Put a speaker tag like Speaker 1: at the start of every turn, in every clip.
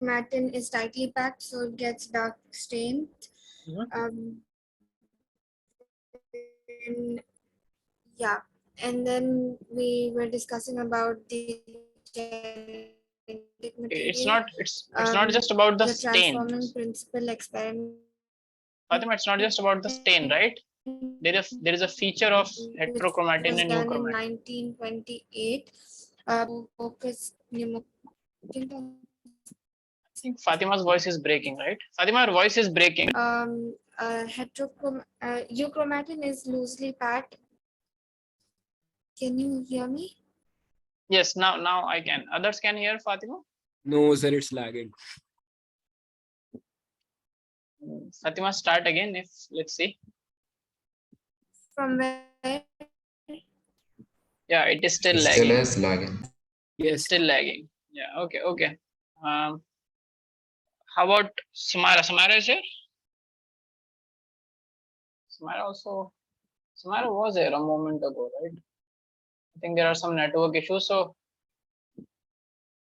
Speaker 1: Euchromatin is tightly packed, so it gets dark stained. Yeah, and then we were discussing about the genetic material.
Speaker 2: It's not just about the
Speaker 1: The
Speaker 2: stain.
Speaker 1: transforming principle experiment.
Speaker 2: Fatima, it's not just about the stain, right? There is a feature of
Speaker 1: Which
Speaker 2: heterochromatin
Speaker 1: was
Speaker 2: and
Speaker 1: done in
Speaker 2: euchromatin.
Speaker 1: 1928. Focus
Speaker 2: I think Fatima's voice is breaking, right? Fatima, your voice is breaking.
Speaker 1: Euchromatin is loosely packed. Can you hear me?
Speaker 2: Yes, now I can. Others can hear Fatima?
Speaker 3: No, sir, it's lagging.
Speaker 2: Fatima, start again. If let's see.
Speaker 1: From where?
Speaker 2: Yeah, it is still
Speaker 4: It
Speaker 2: lagging.
Speaker 4: still is lagging.
Speaker 3: Yes.
Speaker 2: Still lagging. Yeah, okay. How about Samara? Samara is here? Samara was here a moment ago, right? I think there are some network issues. So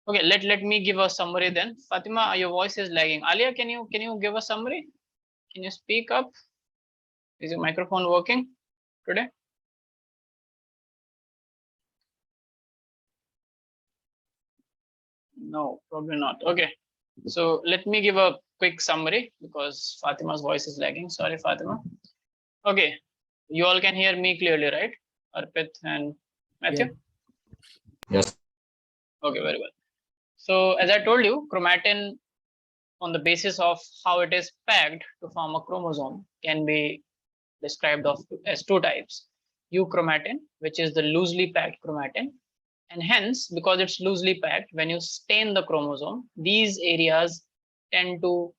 Speaker 2: okay, let me give a summary then. Fatima, your voice is lagging. Alia, can you give a summary? Can you speak up? Is your microphone working today? No, probably not. Okay, so let me give a quick summary because Fatima's voice is lagging. Sorry, Fatima. Okay, you all can hear me clearly, right? Arpit and Matthew?
Speaker 4: Yes.
Speaker 2: Okay, very well. So as I told you, chromatin on the basis of how it is packed to form a chromosome can be described as two types. Euchromatin, which is the loosely packed chromatin, and hence because it's loosely packed, when you stain the chromosome, these areas tend to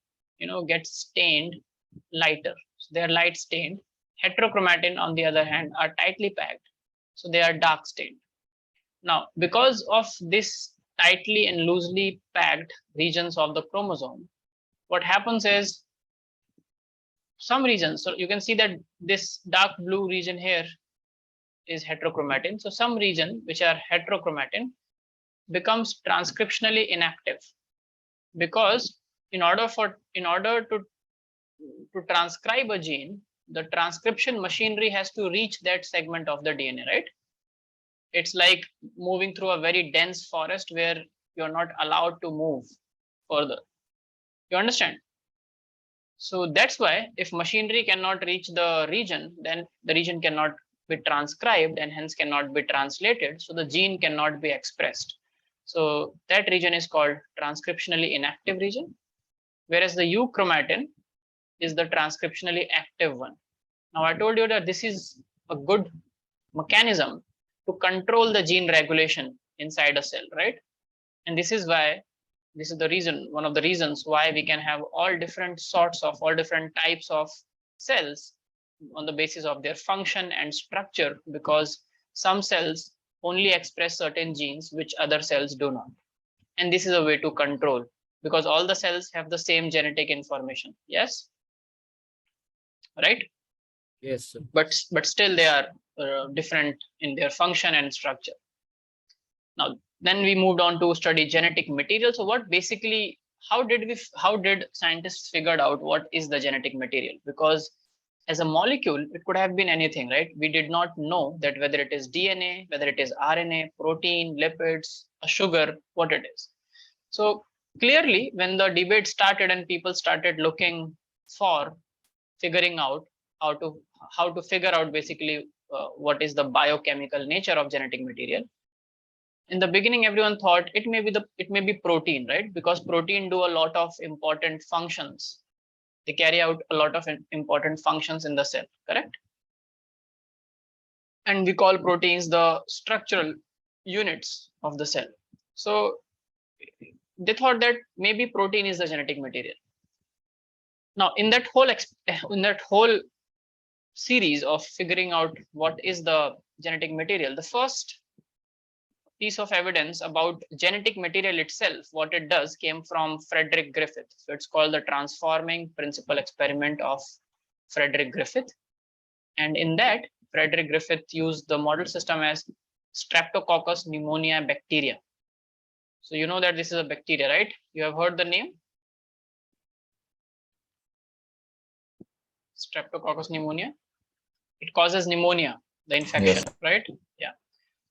Speaker 2: get stained lighter, so they are light stained. Heterochromatin on the other hand are tightly packed, so they are dark stained. Now because of this tightly and loosely packed regions of the chromosome, what happens is some regions, so you can see that this dark blue region here is heterochromatin. So some region which are heterochromatin becomes transcriptionally inactive, because in order to transcribe a gene, the transcription machinery has to reach that segment of the DNA, right? It's like moving through a very dense forest where you're not allowed to move further. You understand? So that's why if machinery cannot reach the region, then the region cannot be transcribed and hence cannot be translated. So the gene cannot be expressed. So that region is called transcriptionally inactive region, whereas the euchromatin is the transcriptionally active one. Now I told you that this is a good mechanism to control the gene regulation inside a cell, right? And this is the reason, one of the reasons why we can have all different types of cells on the basis of their function and structure, because some cells only express certain genes which other cells do not. And this is a way to control, because all the cells have the same genetic information. Yes, right?
Speaker 3: Yes, sir.
Speaker 2: But still they are different in their function and structure. Now then we moved on to study genetic material. So what basically, how did scientists figured out what is the genetic material? Because as a molecule, it could have been anything, right? We did not know that whether it is DNA, whether it is RNA, protein, lipids, a sugar, what it is. So clearly, when the debate started and people started looking for figuring out how to figure out basically what is the biochemical nature of genetic material, in the beginning everyone thought it may be protein, right? Because protein do a lot of important functions. They carry out a lot of important functions in the cell, correct? And we call proteins the structural units of the cell. So they thought that maybe protein is the genetic material. Now in that whole series of figuring out what is the genetic material, the first piece of evidence about genetic material itself, what it does, came from Frederick Griffith. So it's called the transforming principle experiment of Frederick Griffith. And in that, Frederick Griffith used the model system as Streptococcus pneumoniae bacteria. So you know that this is a bacteria, right? You have heard the name Streptococcus pneumonia. It causes pneumonia, the infection, right? Yeah.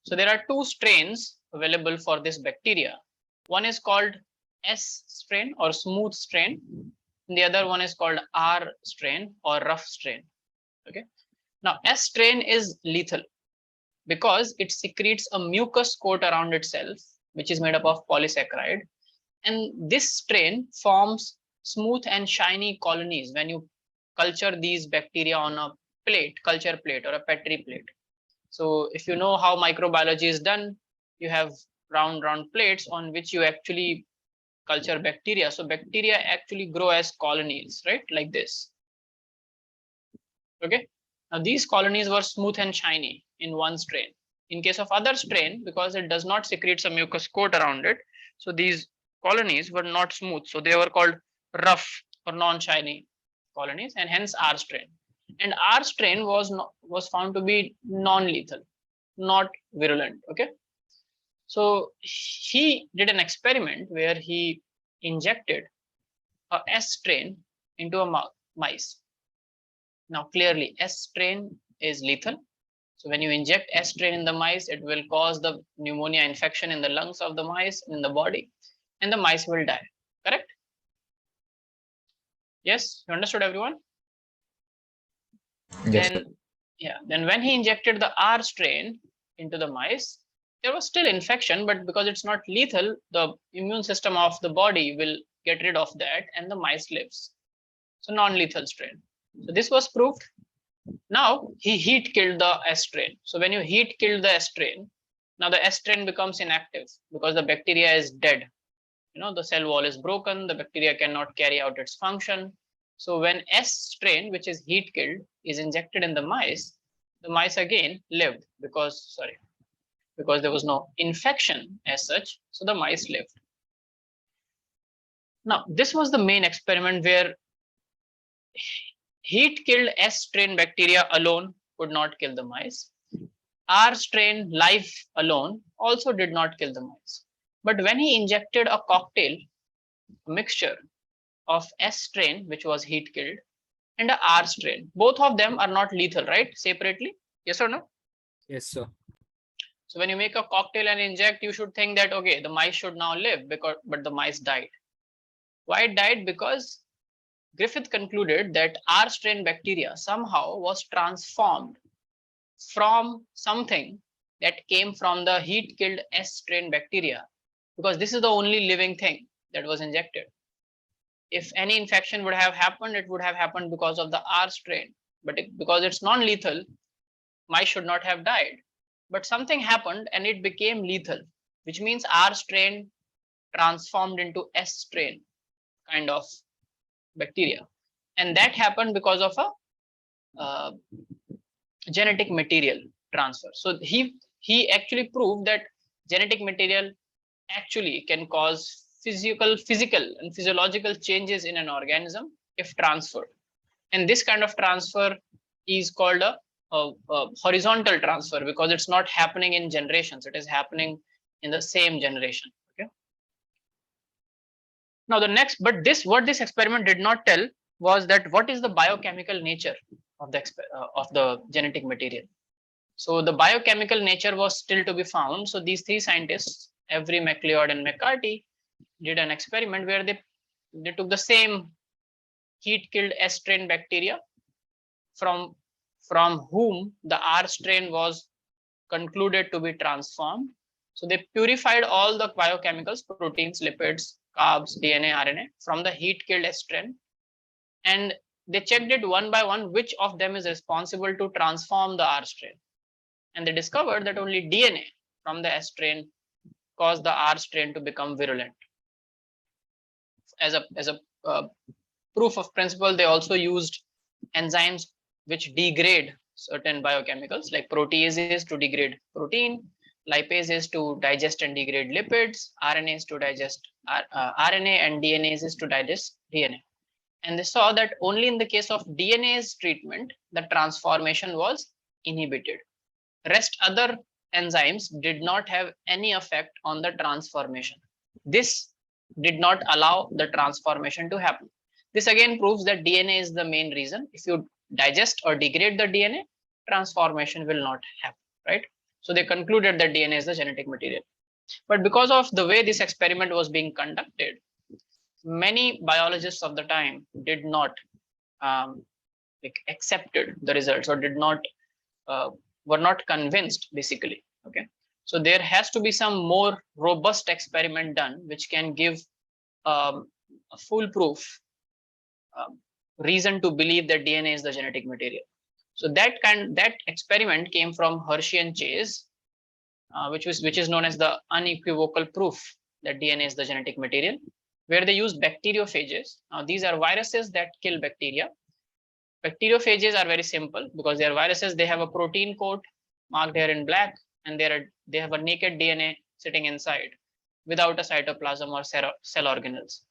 Speaker 2: So there are two strains available for this bacteria. One is called S strain or smooth strain. And the other one is called R strain or rough strain. Okay. Now S strain is lethal because it secretes a mucus coat around itself, which is made up of polysaccharide. And this strain forms smooth and shiny colonies when you culture these bacteria on a plate, culture plate or a Petri plate. So if you know how microbiology is done, you have round plates on which you actually culture bacteria. So bacteria actually grow as colonies, right? Like this. Okay. Now these colonies were smooth and shiny in one strain. In case of other strain, because it does not secrete some mucus coat around it, so these colonies were not smooth. So they were called rough or non-shiny colonies, and hence R strain. And R strain was found to be non-lethal, not virulent. Okay. So he did an experiment where he injected a S strain into a mice. Now clearly S strain is lethal. So when you inject S strain in the mice, it will cause the pneumonia infection in the lungs of the mice, in the body, and the mice will die. Correct? Yes, you understood, everyone?
Speaker 4: Yes,
Speaker 2: Then, yeah, then when he injected the R strain into the mice, there was still infection, but because it's not lethal, the immune system of the body will get rid of that and the mice lives. So non-lethal strain. So this was proved. Now he heat killed the S strain. So when you heat kill the S strain, now the S strain becomes inactive because the bacteria is dead. You know, the cell wall is broken, the bacteria cannot carry out its function. So when S strain, which is heat killed, is injected in the mice again lived because there was no infection as such. So the mice lived. Now this was the main experiment where heat killed S strain bacteria alone could not kill the mice. R strain live alone also did not kill the mice. But when he injected a cocktail, a mixture of S strain, which was heat killed, and a R strain, both of them are not lethal, right? Separately, yes or no?
Speaker 3: Yes, sir.
Speaker 2: So when you make a cocktail and inject, you should think that okay, the mice should now live, but the mice died. Why it died? Because Griffith concluded that R strain bacteria somehow was transformed from something that came from the heat killed S strain bacteria, because this is the only living thing that was injected. If any infection would have happened, it would have happened because of the R strain, but because it's non-lethal, mice should not have died. But something happened and it became lethal, which means R strain transformed into S strain kind of bacteria, and that happened because of a genetic material transfer. So he actually proved that genetic material actually can cause physical and physiological changes in an organism if transferred. And this kind of transfer is called a horizontal transfer because it's not happening in generations, it is happening in the same generation. Okay. Now the next, but what this experiment did not tell was that what is the biochemical nature of the genetic material. So the biochemical nature was still to be found. So these three scientists, Avery, MacLeod, and McCarty, did an experiment where they took the same heat killed S strain bacteria from whom the R strain was concluded to be transformed. So they purified all the biochemicals, proteins, lipids, carbs, DNA, RNA from the heat killed S strain, and they checked it one by one which of them is responsible to transform the R strain. And they discovered that only DNA from the S strain caused the R strain to become virulent. As a proof of principle, they also used enzymes which degrade certain biochemicals like proteases to degrade protein, lipases to digest and degrade lipids, RNAs to digest RNA, and DNases to digest DNA. And they saw that only in the case of DNase treatment, the transformation was inhibited. Rest other enzymes did not have any effect on the transformation. This did not allow the transformation to happen. This again proves that DNA is the main reason. If you digest or degrade the DNA, transformation will not happen, right? So they concluded that DNA is the genetic material. But because of the way this experiment was being conducted, many biologists of the time did not accepted the results, or did not were not convinced, basically. Okay, so there has to be some more robust experiment done which can give a foolproof reason to believe that DNA is the genetic material. So that experiment came from Hershey and Chase, which is known as the unequivocal proof that DNA is the genetic material, where they use bacteriophages. Now these are viruses that kill bacteria. Bacteriophages are very simple because they are viruses. They have a protein coat marked here in black, and they have a naked DNA sitting inside without a cytoplasm or cell organelles.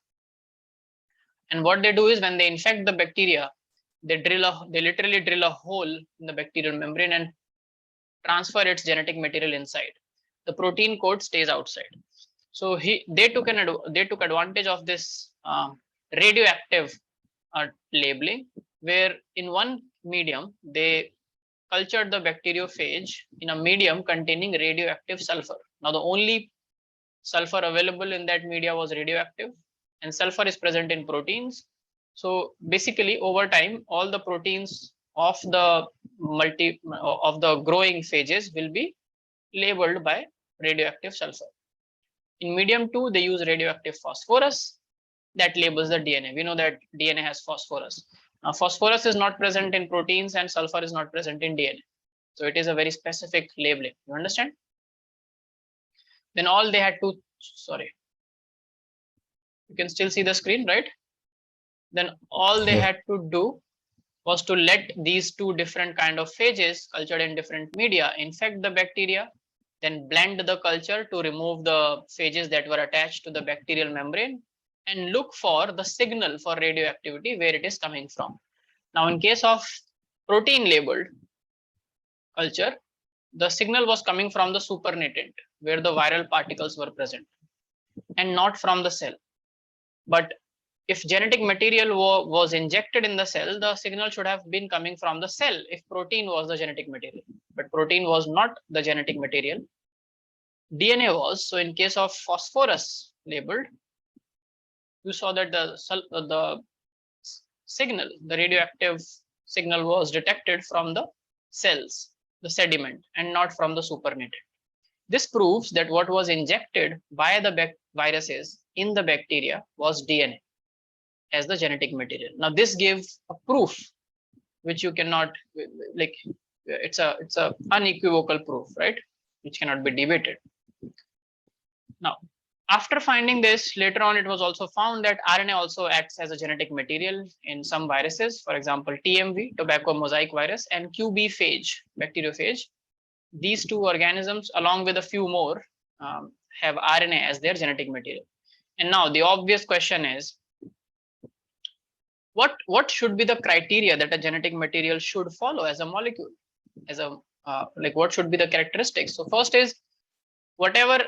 Speaker 2: And what they do is, when they infect the bacteria, they literally drill a hole in the bacterial membrane and transfer its genetic material inside. The protein coat stays outside. So they took advantage of this radioactive labeling, where in one medium they cultured the bacteriophage in a medium containing radioactive sulfur. Now the only sulfur available in that media was radioactive, and sulfur is present in proteins. So basically, over time, all the proteins of the growing phages will be labeled by radioactive sulfur. In medium 2, they use radioactive phosphorus that labels the DNA. We know that DNA has phosphorus. Now, phosphorus is not present in proteins and sulfur is not present in DNA. So it is a very specific labeling. You understand? Then all they had to, sorry, you can still see the screen, right? Then all they had to do was to let these two different kind of phages cultured in different media infect the bacteria, then blend the culture to remove the phages that were attached to the bacterial membrane, and look for the signal for radioactivity where it is coming from. Now, in case of protein labeled culture, the signal was coming from the supernatant where the viral particles were present, and not from the cell. But if genetic material was injected in the cell, the signal should have been coming from the cell if protein was the genetic material. But protein was not the genetic material. DNA was. So in case of phosphorus labeled, you saw that the signal, the radioactive signal, was detected from the cells, the sediment, and not from the supernatant. This proves that what was injected by the viruses in the bacteria was DNA as the genetic material. Now this gives a proof which you cannot, like, it's a unequivocal proof, right, which cannot be debated. Now, after finding this, later on it was also found that RNA also acts as a genetic material in some viruses. For example, TMV, tobacco mosaic virus, and QB phage, bacteriophage. These two organisms, along with a few more, have RNA as their genetic material. And now the obvious question is, what should be the criteria that a genetic material should follow as a molecule, as a what should be the characteristics? So first is, whatever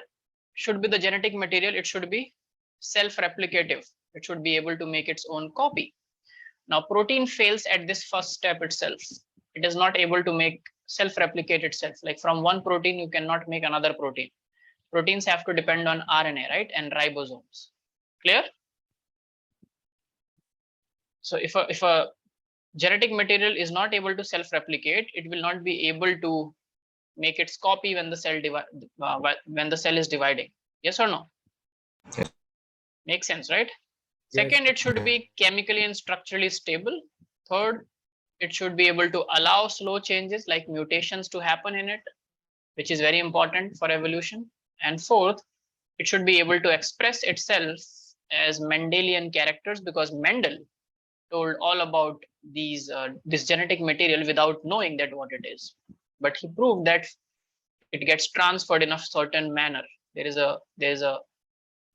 Speaker 2: should be the genetic material, it should be self-replicative. It should be able to make its own copy. Now protein fails at this first step itself. It is not able to make self-replicate itself. Like from one protein you cannot make another protein. Proteins have to depend on RNA, right, and ribosomes. Clear? So if a genetic material is not able to self-replicate, it will not be able to make its copy when the cell is dividing. Yes or no?
Speaker 3: Yes.
Speaker 2: Makes sense, right?
Speaker 3: Yes.
Speaker 2: Second, it should be chemically and structurally stable. Third, it should be able to allow slow changes like mutations to happen in it, which is very important for evolution. And fourth, it should be able to express itself as Mendelian characters, because Mendel told all about this genetic material without knowing that what it is. But he proved that it gets transferred in a certain manner. There is a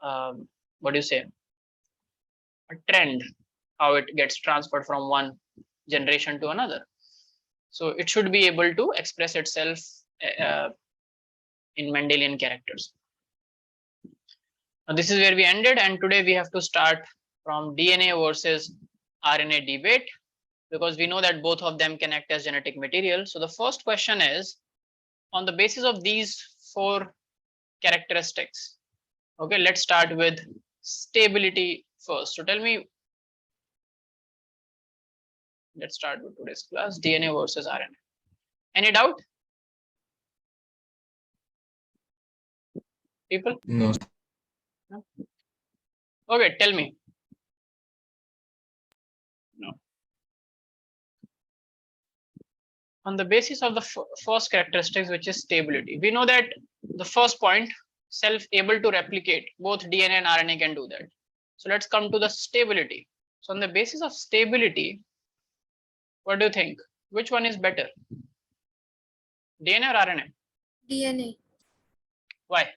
Speaker 2: what do you say, a trend how it gets transferred from one generation to another. So it should be able to express itself in Mendelian characters. Now this is where we ended, and today we have to start from DNA versus RNA debate, because we know that both of them can act as genetic material. So the first question is, on the basis of these four characteristics, okay, let's start with stability first. So tell me, let's start with today's class, DNA versus RNA. Any doubt? People?
Speaker 4: No.
Speaker 2: No? Okay, tell me. No. On the basis of the first characteristics, which is stability, we know that the first point, self able to replicate, both DNA and RNA can do that. So let's come to the stability. So on the basis of stability, what do you think? Which one is better? DNA or RNA?
Speaker 1: DNA.
Speaker 2: Why?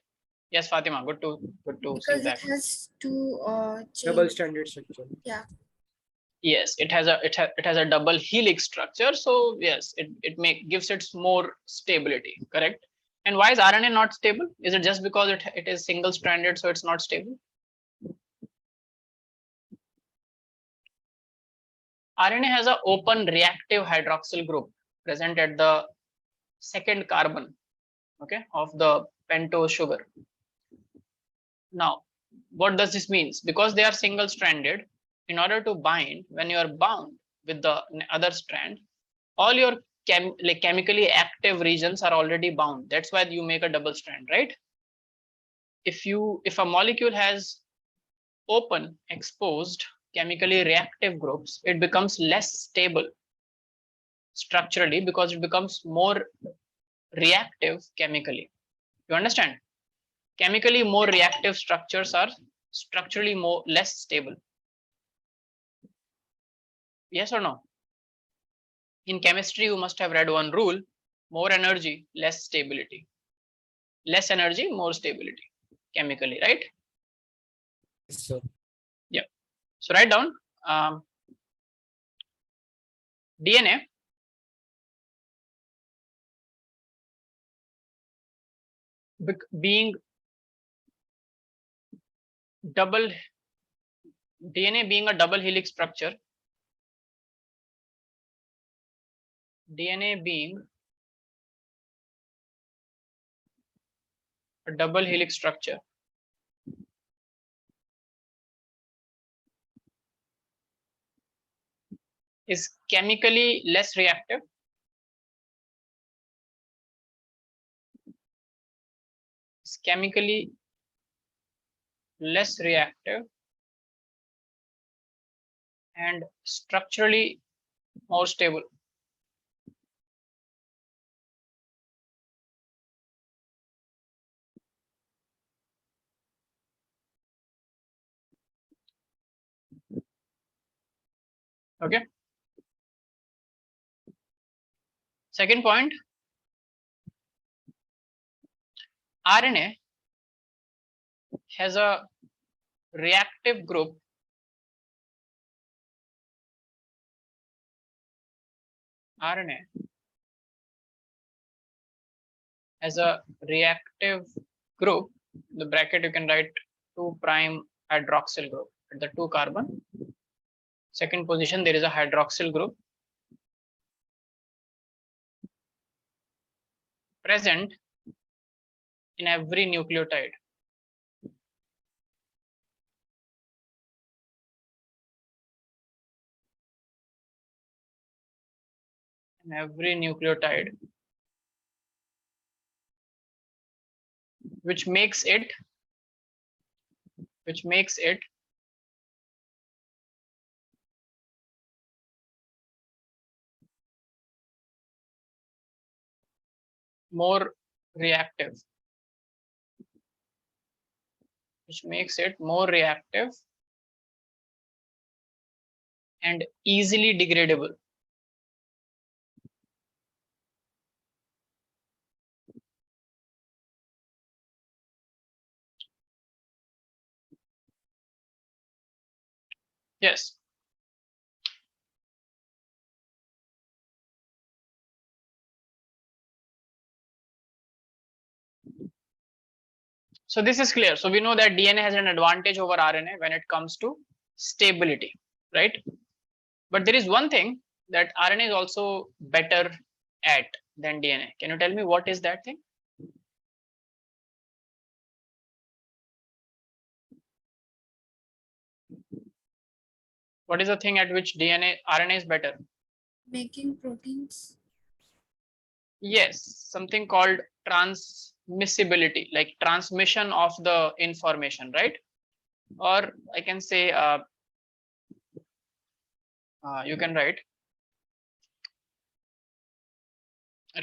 Speaker 2: Yes, Fatima, good to see
Speaker 1: Because
Speaker 2: that.
Speaker 1: it has two
Speaker 3: Double
Speaker 1: chains.
Speaker 3: stranded structure.
Speaker 1: Yeah.
Speaker 2: Yes, it has a double helix structure. So yes, it gives it more stability, correct? And why is RNA not stable? Is it just because it is single stranded, so it's not stable? RNA has an open reactive hydroxyl group present at the second carbon, okay, of the pentose sugar. Now, what does this mean? Because they are single stranded, in order to bind, when you are bound with the other strand, all your chemically active regions are already bound. That's why you make a double strand, right? If a molecule has open exposed chemically reactive groups, it becomes less stable structurally because it becomes more reactive chemically. You understand? Chemically more reactive structures are structurally less stable. Yes or no? In chemistry, you must have read one rule: more energy, less stability. Less energy, more stability chemically, right?
Speaker 3: Yes, sir.
Speaker 2: Yeah. So write down DNA being a double helix structure. DNA being a double helix structure is chemically less reactive. Is chemically less reactive and structurally more stable. Okay. Second point, RNA has a reactive group RNA as a reactive group. In the bracket you can write 2' hydroxyl group at the 2 carbon. Second position, there is a hydroxyl group present in every nucleotide. In every nucleotide, which makes it more reactive, and easily degradable. Yes. So this is clear. So we know that DNA has an advantage over RNA when it comes to stability, right? But there is one thing that RNA is also better at than DNA. Can you tell me what is that thing? What is the thing at which RNA is better?
Speaker 1: Making proteins.
Speaker 2: Yes, something called transmissibility, like transmission of the information, right? Or I can say you can write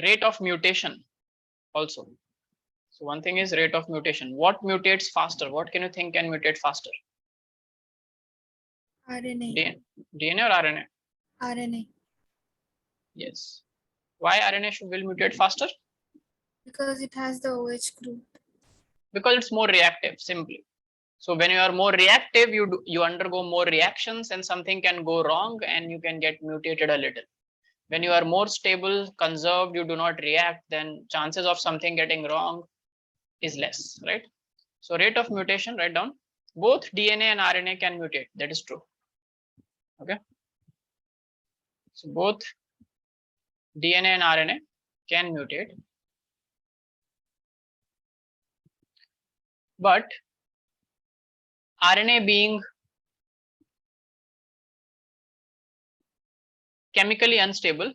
Speaker 2: rate of mutation also. So one thing is rate of mutation. What mutates faster? What can you think can mutate faster?
Speaker 1: RNA.
Speaker 2: DNA or RNA?
Speaker 1: RNA.
Speaker 2: Yes. Why RNA will mutate faster?
Speaker 1: Because it has the OH group.
Speaker 2: Because it's more reactive, simply. So when you are more reactive, you undergo more reactions and something can go wrong and you can get mutated a little. When you are more stable, conserved, you do not react, then chances of something getting wrong is less, right? So rate of mutation, write down. Both DNA and RNA can mutate. That is true. Okay. So both DNA and RNA can mutate. But RNA being chemically unstable,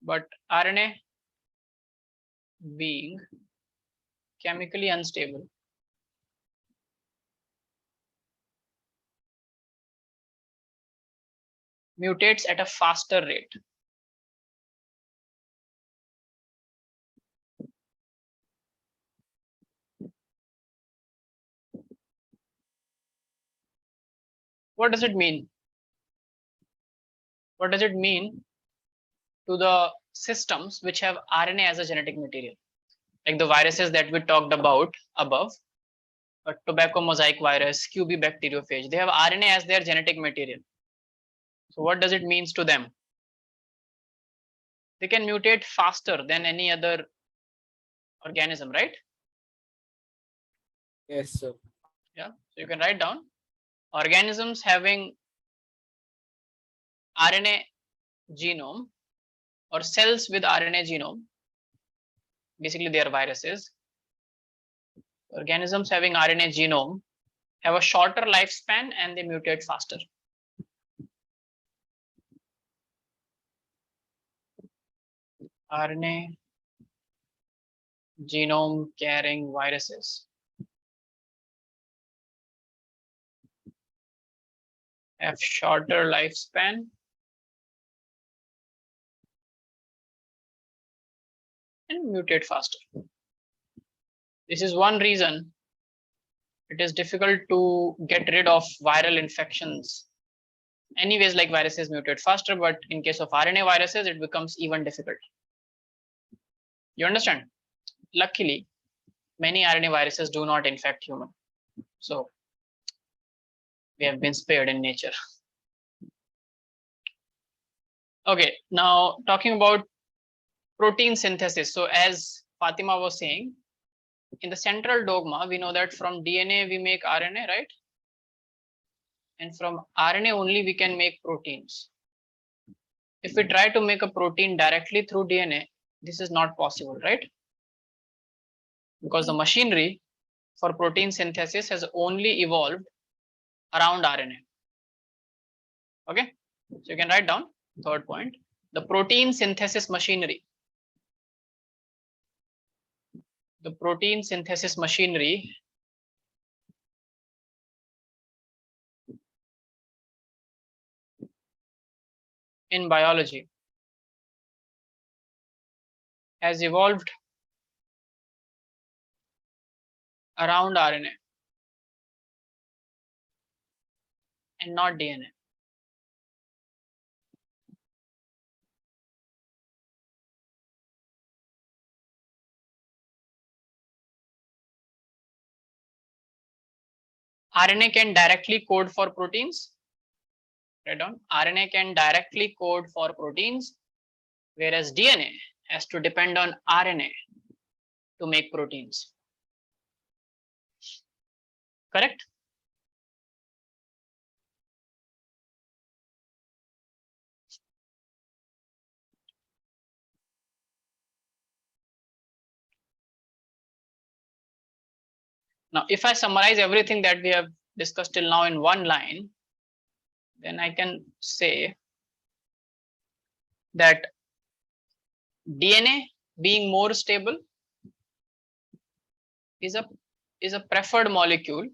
Speaker 2: but RNA being chemically unstable, mutates at a faster rate. What does it mean? What does it mean to the systems which have RNA as a genetic material? Like the viruses that we talked about above, tobacco mosaic virus, QB bacteriophage, they have RNA as their genetic material. So what does it mean to them? They can mutate faster than any other organism, right?
Speaker 3: Yes, sir.
Speaker 2: Yeah, so you can write down organisms having RNA genome or cells with RNA genome, basically they are viruses. Organisms having RNA genome have a shorter lifespan and they mutate faster. RNA genome carrying viruses have shorter lifespan and mutate faster. This is one reason it is difficult to get rid of viral infections. Anyways, like viruses mutate faster, but in case of RNA viruses, it becomes even difficult. You understand? Luckily, many RNA viruses do not infect human. So we have been spared in nature. Okay, now talking about protein synthesis. So as Fatima was saying, in the central dogma, we know that from DNA we make RNA, right? And from RNA only we can make proteins. If we try to make a protein directly through DNA, this is not possible, right? Because the machinery for protein synthesis has only evolved around RNA. Okay, so you can write down third point, the protein synthesis machinery. The protein synthesis machinery in biology has evolved around RNA and not DNA. RNA can directly code for proteins. Write down. RNA can directly code for proteins, whereas DNA has to depend on RNA to make proteins. Correct? Now, if I summarize everything that we have discussed till now in one line, then I can say that DNA being more stable is a preferred molecule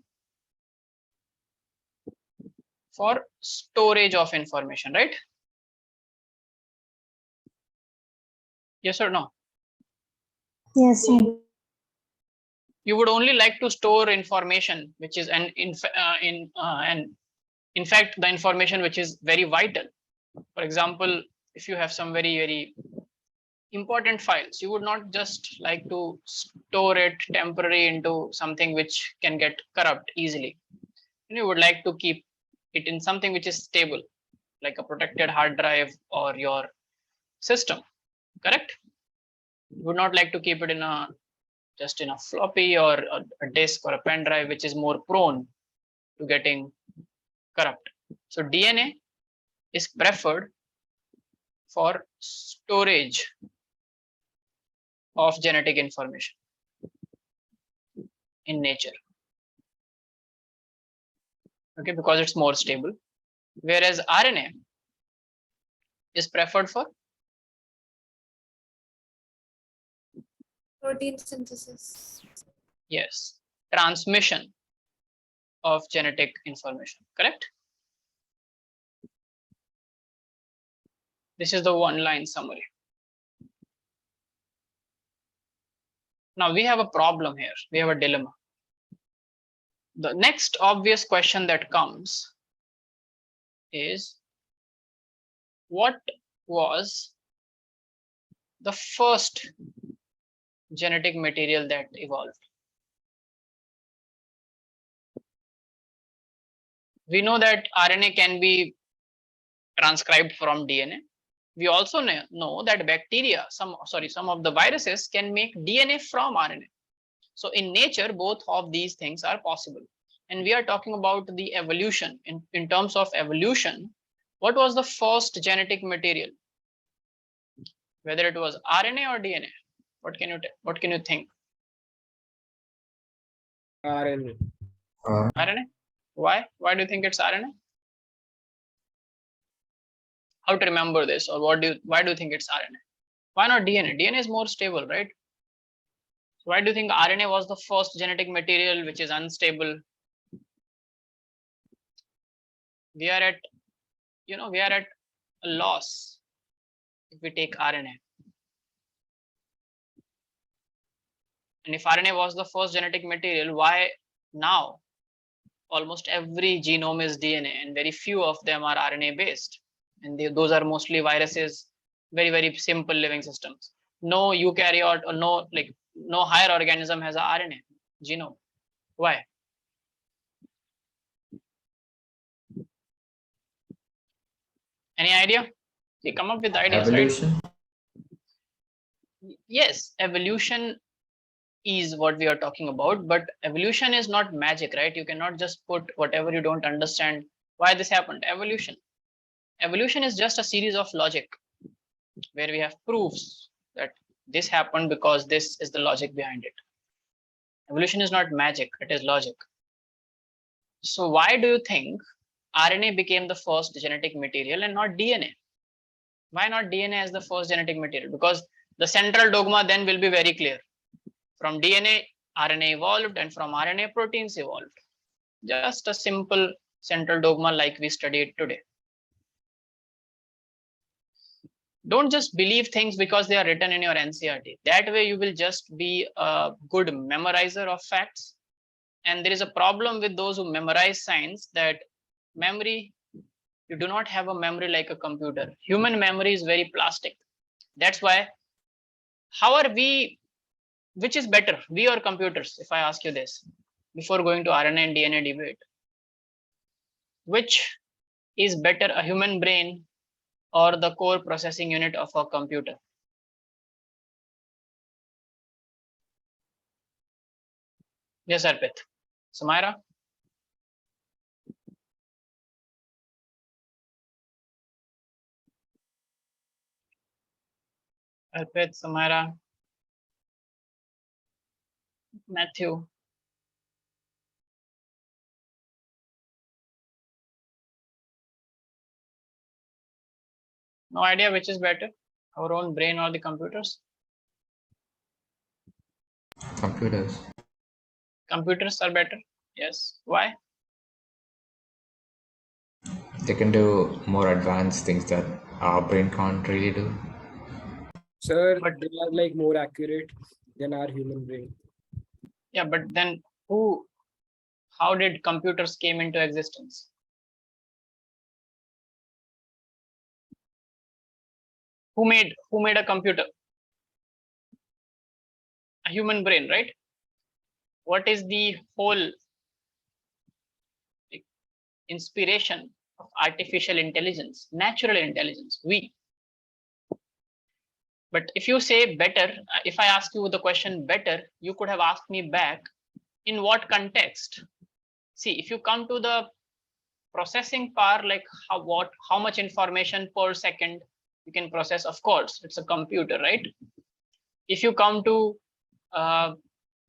Speaker 2: for storage of information, right? Yes or no?
Speaker 4: Yes, sir.
Speaker 2: You would only like to store information which is and in fact the information which is very vital. For example, if you have some very important files, you would not just like to store it temporarily into something which can get corrupt easily. You would like to keep it in something which is stable, like a protected hard drive or your system. Correct? You would not like to keep it in a just in a floppy or a disk or a pen drive, which is more prone to getting corrupt. So DNA is preferred for storage of genetic information in nature. Okay, because it's more stable. Whereas RNA is preferred for
Speaker 1: Protein synthesis.
Speaker 2: yes, transmission of genetic information. Correct? This is the one-line summary. Now we have a problem here. We have a dilemma. The next obvious question that comes is, what was the first genetic material that evolved? We know that RNA can be transcribed from DNA. We also know that bacteria, some of the viruses can make DNA from RNA. So in nature, both of these things are possible. And we are talking about the evolution. In terms of evolution, what was the first genetic material? Whether it was RNA or DNA? What can you think?
Speaker 3: RNA.
Speaker 2: RNA? Why? Why do you think it's RNA? How to remember this, or why do you think it's RNA? Why not DNA? DNA is more stable, right? So why do you think RNA was the first genetic material which is unstable? We are at a loss if we take RNA. And if RNA was the first genetic material, why now almost every genome is DNA and very few of them are RNA based? And those are mostly viruses, very simple living systems. No eukaryote or no higher organism has a RNA genome. Why? Any idea? You come up with ideas,
Speaker 5: Evolution.
Speaker 2: Right? Yes, evolution is what we are talking about, but evolution is not magic, right? You cannot just put whatever you don't understand why this happened. Evolution is just a series of logic where we have proofs that this happened because this is the logic behind it. Evolution is not magic, it is logic. So why do you think RNA became the first genetic material and not DNA? Why not DNA as the first genetic material? Because the central dogma then will be very clear. From DNA, RNA evolved, and from RNA, proteins evolved. Just a simple central dogma like we studied today. Don't just believe things because they are written in your NCERT. That way you will just be a good memorizer of facts. And there is a problem with those who memorize science, that memory, you do not have a memory like a computer. Human memory is very plastic. That's why, how are we, which is better, we or computers? If I ask you this, before going to RNA and DNA debate, which is better, a human brain or the core processing unit of a computer? Yes, Arpit. Samira? Arpit, Samira, Matthew. No idea which is better, our own brain or the computers?
Speaker 5: Computers.
Speaker 2: Computers are better. Yes. Why?
Speaker 5: They can do more advanced things that our brain can't really do.
Speaker 3: Sir,
Speaker 2: But-
Speaker 3: they are like more accurate than our human brain.
Speaker 2: Yeah, but then how did computers came into existence? Who made a computer? A human brain, right? What is the whole inspiration of artificial intelligence? Natural intelligence, we. But if you say better, if I ask you the question better, you could have asked me back, in what context? See, if you come to the processing power, like how much information per second you can process, of course, it's a computer, right? If you come to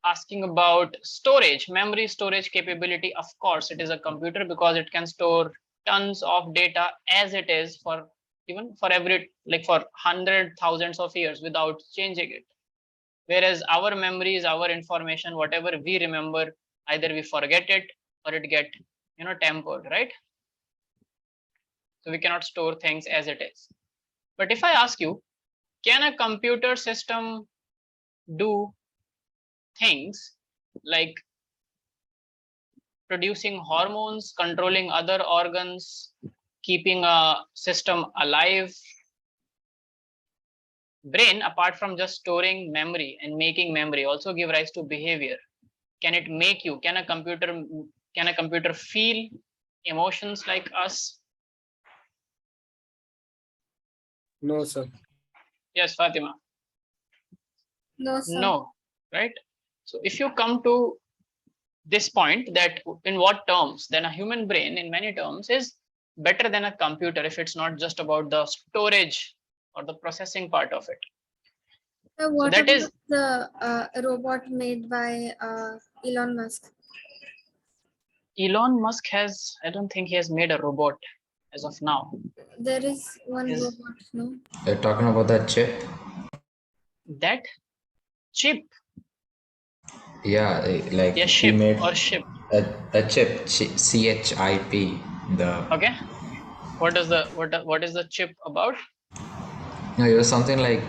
Speaker 2: asking about storage, memory storage capability, of course, it is a computer because it can store tons of data as it is for even for every, like for hundred thousands of years without changing it. Whereas our memories, our information, whatever we remember, either we forget it or it get, tempered, right? So we cannot store things as it is. But if I ask you, can a computer system do things like producing hormones, controlling other organs, keeping a system alive? Brain, apart from just storing memory and making memory, also give rise to behavior. Can it make you? Can a computer feel emotions like us?
Speaker 3: No, sir.
Speaker 2: Yes, Fatima.
Speaker 1: No, sir.
Speaker 2: No, right? So if you come to this point, that in what terms, then a human brain in many terms is better than a computer if it's not just about the storage or the processing part of it.
Speaker 1: What
Speaker 2: that
Speaker 1: about
Speaker 2: is-
Speaker 1: the robot made by Elon Musk?
Speaker 2: Elon Musk has, I don't think he has made a robot as of now.
Speaker 1: There is one
Speaker 2: Is-
Speaker 1: robot, no?
Speaker 5: You're talking about that chip?
Speaker 2: That chip,
Speaker 5: Yeah, like
Speaker 2: yeah,
Speaker 5: he
Speaker 2: ship
Speaker 5: made
Speaker 2: or ship.
Speaker 5: a chip, CHIP. The
Speaker 2: Okay. What is the chip about?
Speaker 5: no, it was something like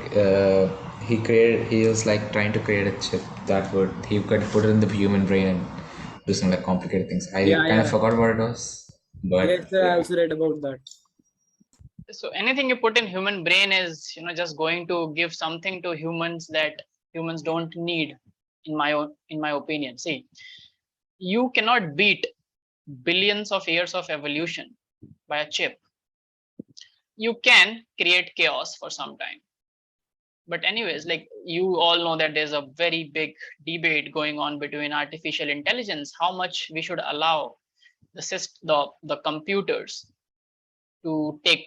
Speaker 5: he was like trying to create a chip that he could put it in the human brain and do some like complicated things. I
Speaker 3: Yeah,
Speaker 5: kind of
Speaker 3: yeah.
Speaker 5: forgot what it was, but
Speaker 3: Yes, sir. I
Speaker 5: yeah.
Speaker 3: also read about that.
Speaker 2: So anything you put in human brain is, just going to give something to humans that humans don't need, in my opinion. See, you cannot beat billions of years of evolution by a chip. You can create chaos for some time. But anyways, like you all know that there's a very big debate going on between artificial intelligence, how much we should allow the computers to take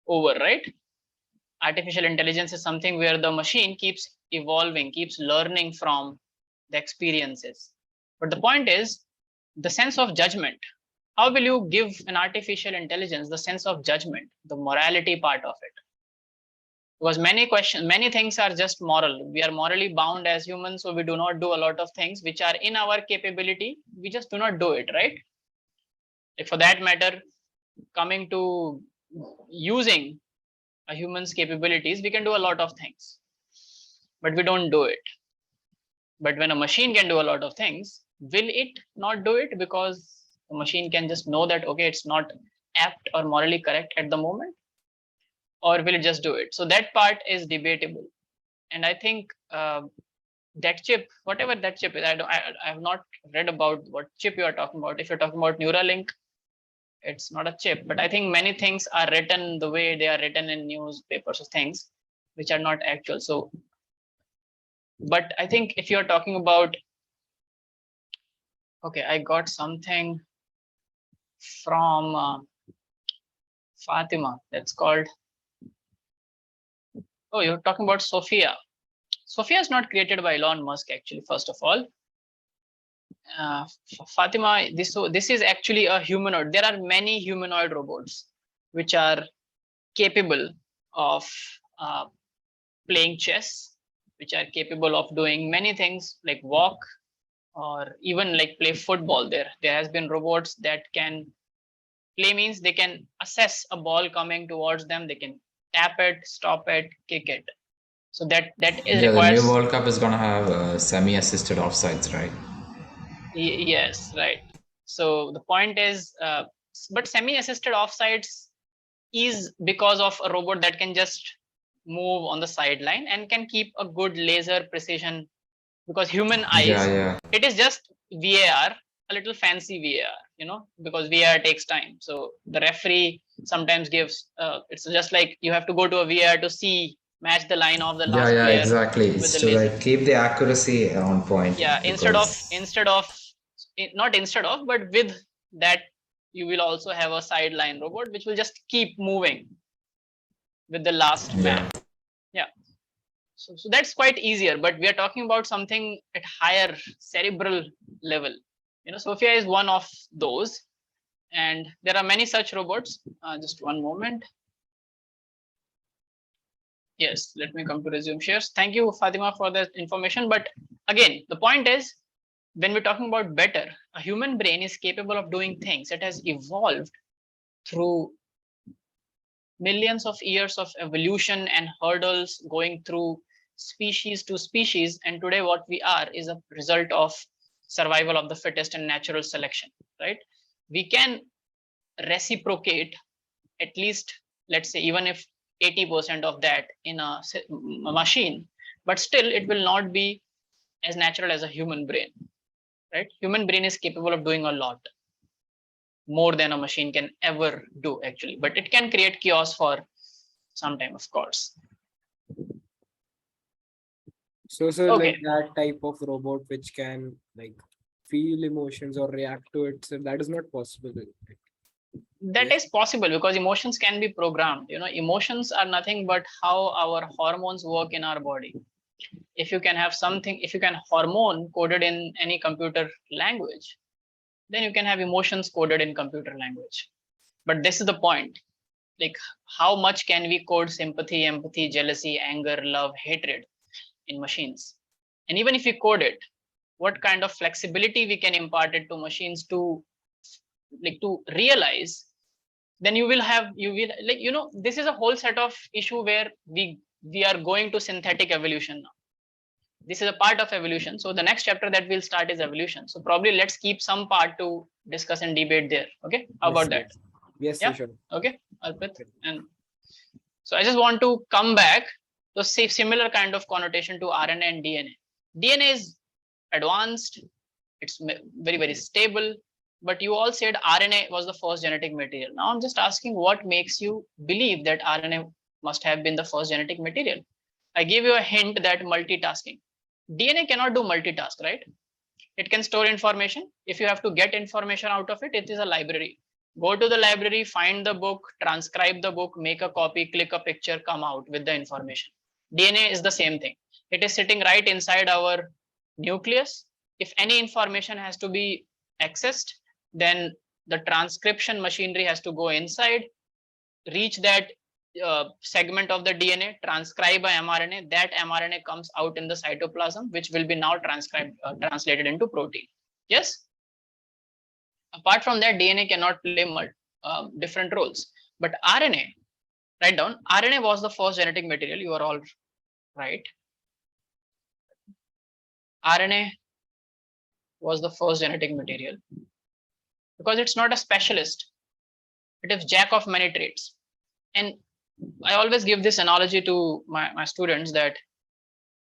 Speaker 2: over, right? Artificial intelligence is something where the machine keeps evolving, keeps learning from the experiences. But the point is the sense of judgment. How will you give an artificial intelligence the sense of judgment, the morality part of it? Because many things are just moral. We are morally bound as humans, so we do not do a lot of things which are in our capability. We just do not do it, right? Like for that matter, coming to using a human's capabilities, we can do a lot of things, but we don't do it. But when a machine can do a lot of things, will it not do it because the machine can just know that, okay, it's not apt or morally correct at the moment? Or will it just do it? So that part is debatable. And I think that chip, whatever that chip is, I have not read about what chip you are talking about. If you're talking about Neuralink, it's not a chip, but I think many things are written the way they are written in newspapers or things which are not actual. So, but I think if you're talking about Okay, I got something from Fatima. That's called. Oh, you're talking about Sophia. Sophia is not created by Elon Musk, actually. First of all, Fatima, this is actually a humanoid. There are many humanoid robots which are capable of playing chess, which are capable of doing many things like walk or even like play football. There has been robots that can play, means they can assess a ball coming towards them, they can tap it, stop it, kick it. So that is
Speaker 5: Yeah, the new
Speaker 2: requires.
Speaker 5: World Cup is gonna have semi-assisted offsides, right?
Speaker 2: Yes, right. So the point is, but semi-assisted offsides is because of a robot that can just move on the sideline and can keep a good laser precision, because human
Speaker 5: Yeah,
Speaker 2: eyes,
Speaker 5: yeah.
Speaker 2: it is just VAR, a little fancy VAR, because VAR takes time. So the referee sometimes gives, it's just like you have to go to a VAR to match the line of the
Speaker 5: Yeah,
Speaker 2: last
Speaker 5: yeah,
Speaker 2: player
Speaker 5: exactly.
Speaker 2: with the
Speaker 5: It's to
Speaker 2: laser.
Speaker 5: like keep the accuracy on point
Speaker 2: Yeah,
Speaker 5: because
Speaker 2: not instead of, but with that, you will also have a sideline robot which will just keep moving with the last man.
Speaker 5: yeah.
Speaker 2: Yeah. So that's quite easier, but we are talking about something at higher cerebral level. Sophia is one of those, and there are many such robots. Just one moment. Yes, let me come to resume shares. Thank you, Fatima, for that information. But again, the point is, when we're talking about better, a human brain is capable of doing things. It has evolved through millions of years of evolution and hurdles going through species to species, and today what we are is a result of survival of the fittest and natural selection, right? We can reciprocate at least, let's say, even if 80% of that in a machine, but still it will not be as natural as a human brain, right? Human brain is capable of doing a lot more than a machine can ever do, actually, but it can create chaos for some time, of course.
Speaker 3: So, sir,
Speaker 2: Okay.
Speaker 3: like that type of robot which can like feel emotions or react to it, so that is not possible.
Speaker 2: That is possible because emotions can be programmed. Emotions are nothing but how our hormones work in our body. If you can hormone coded in any computer language, then you can have emotions coded in computer language. But this is the point, like how much can we code sympathy, empathy, jealousy, anger, love, hatred in machines? And even if we code it, what kind of flexibility we can impart it to machines to realize? Then this is a whole set of issue where we are going to synthetic evolution now. This is a part of evolution. So the next chapter that we'll start is evolution. So probably let's keep some part to discuss and debate there. Okay, how about that?
Speaker 3: Yes,
Speaker 2: Yeah.
Speaker 3: sure.
Speaker 2: Okay, Arpit. And so I just want to come back to say similar kind of connotation to RNA and DNA. DNA is advanced, it's very, very stable, but you all said RNA was the first genetic material. Now I'm just asking, what makes you believe that RNA must have been the first genetic material? I gave you a hint that multitasking. DNA cannot do multitask, right? It can store information. If you have to get information out of it, it is a library. Go to the library, find the book, transcribe the book, make a copy, click a picture, come out with the information. DNA is the same thing. It is sitting right inside our nucleus. If any information has to be accessed, then the transcription machinery has to go inside, reach that segment of the DNA, transcribe a mRNA. That mRNA comes out in the cytoplasm, which will be now translated into protein. Yes. Apart from that, DNA cannot play different roles. But RNA, write down, RNA was the first genetic material. You are all right. RNA was the first genetic material because it's not a specialist. It is jack of many trades. And I always give this analogy to my students that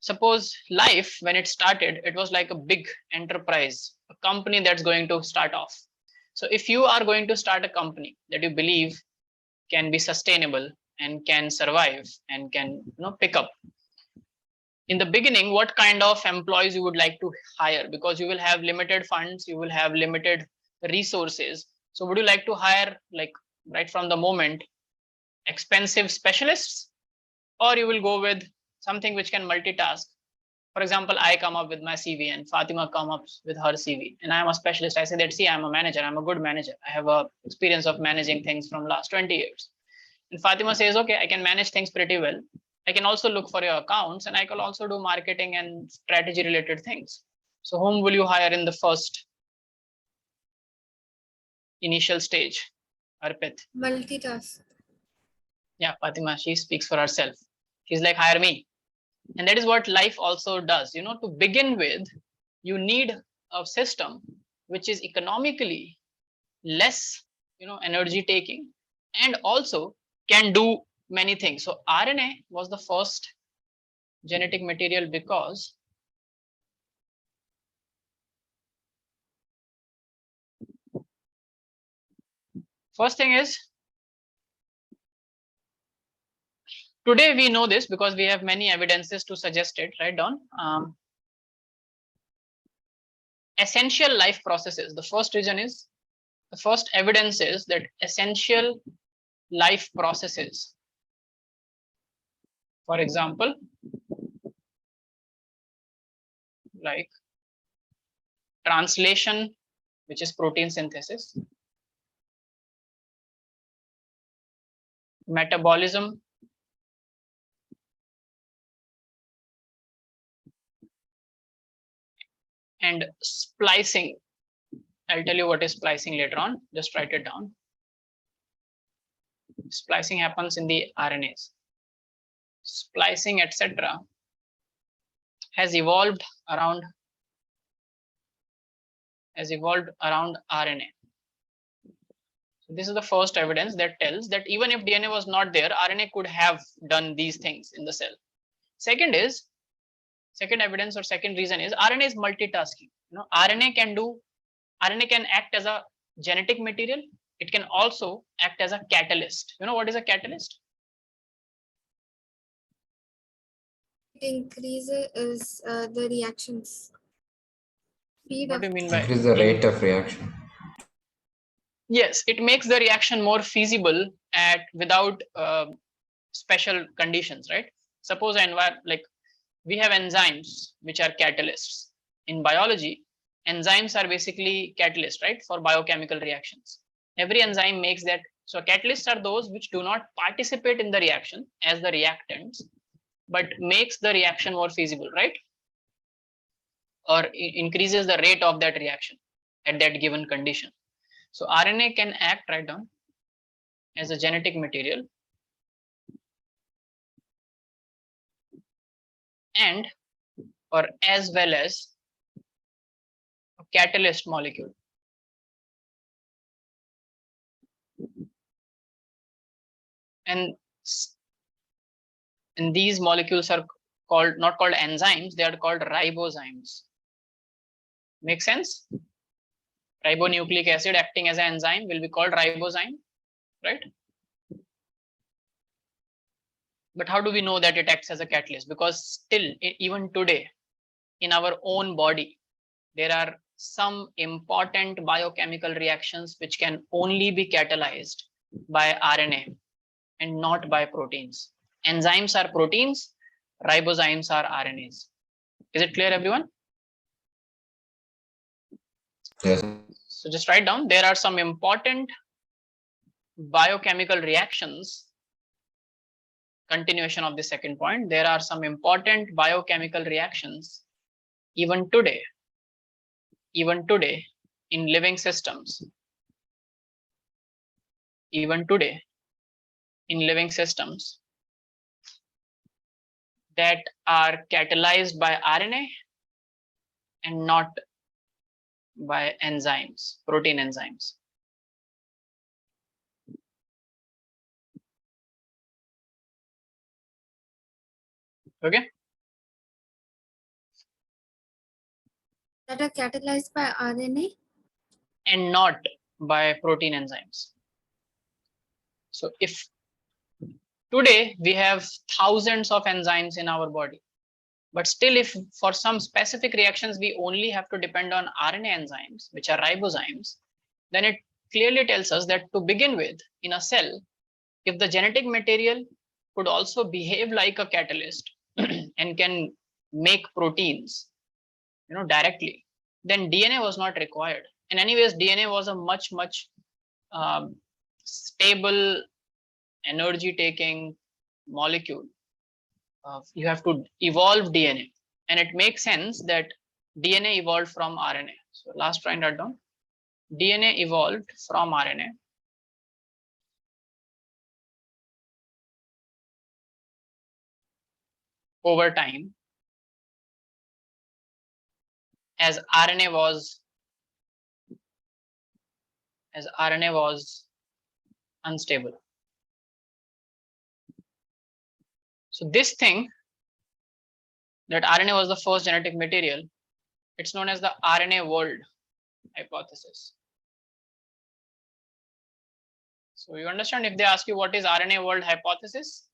Speaker 2: suppose life, when it started, it was like a big enterprise, a company that's going to start off. So if you are going to start a company that you believe can be sustainable and can survive and can pick up, in the beginning, what kind of employees you would like to hire, because you will have limited funds, you will have limited resources. So would you like to hire, like right from the moment, expensive specialists, or you will go with something which can multitask? For example, I come up with my CV and Fatima come up with her CV, and I am a specialist. I say that, see, I'm a manager, I'm a good manager, I have a experience of managing things from last 20 years. And Fatima says, okay, I can manage things pretty well. I can also look for your accounts, and I can also do marketing and strategy related things. So whom will you hire in the first initial stage? Arpit.
Speaker 1: Multitask.
Speaker 2: Yeah, Fatima, she speaks for herself. She's like, hire me. And that is what life also does. You know, to begin with, you need a system which is economically less, energy taking, and also can do many things. So RNA was the first genetic material because first thing is, today we know this because we have many evidences to suggest it. Write down. Essential life processes. The first reason is, the first evidence is that essential life processes, for example, like translation, which is protein synthesis, metabolism, and splicing. I'll tell you what is splicing later on, just write it down. Splicing happens in the RNAs. Splicing, etc., has evolved around RNA. So this is the first evidence that tells that even if DNA was not there, RNA could have done these things in the cell. Second evidence or second reason is RNA is multitasking. RNA can act as a genetic material. It can also act as a catalyst. You know what is a catalyst?
Speaker 1: It increases the reactions. Speed
Speaker 2: What
Speaker 1: of
Speaker 2: do you mean by
Speaker 5: Increase the rate of reaction.
Speaker 2: Yes, it makes the reaction more feasible without special conditions, right? Suppose like we have enzymes which are catalysts. In biology, enzymes are basically catalysts, right, for biochemical reactions. Every enzyme makes that. So catalysts are those which do not participate in the reaction as the reactants, but makes the reaction more feasible, right? Or increases the rate of that reaction at that given condition. So RNA can act, right down, as a genetic material and or as well as a catalyst molecule. And these molecules are not called enzymes, they are called ribozymes. Make sense? Ribonucleic acid acting as an enzyme will be called ribozyme, right? But how do we know that it acts as a catalyst? Because still, even today, in our own body, there are some important biochemical reactions which can only be catalyzed by RNA and not by proteins. Enzymes are proteins, ribozymes are RNAs. Is it clear, everyone?
Speaker 5: Yes.
Speaker 2: So just write down, there are some important biochemical reactions. Continuation of the second point, there are some important biochemical reactions even today in living systems. Even today in living systems that are catalyzed by RNA and not by enzymes, protein enzymes. Okay.
Speaker 1: that are catalyzed by RNA
Speaker 2: and not by protein enzymes. So if today we have thousands of enzymes in our body, But still, if for some specific reactions we only have to depend on RNA enzymes, which are ribozymes, then it clearly tells us that to begin with, in a cell, if the genetic material could also behave like a catalyst and can make proteins, directly, then DNA was not required. And anyways, DNA was a much stable, energy-taking molecule. You have to evolve DNA, and it makes sense that DNA evolved from RNA. So last write that down. DNA evolved from RNA. Over time, as RNA was unstable. So this thing, that RNA was the first genetic material, it's known as the Rna World Hypothesis. So you understand, if they ask you what is Rna World Hypothesis,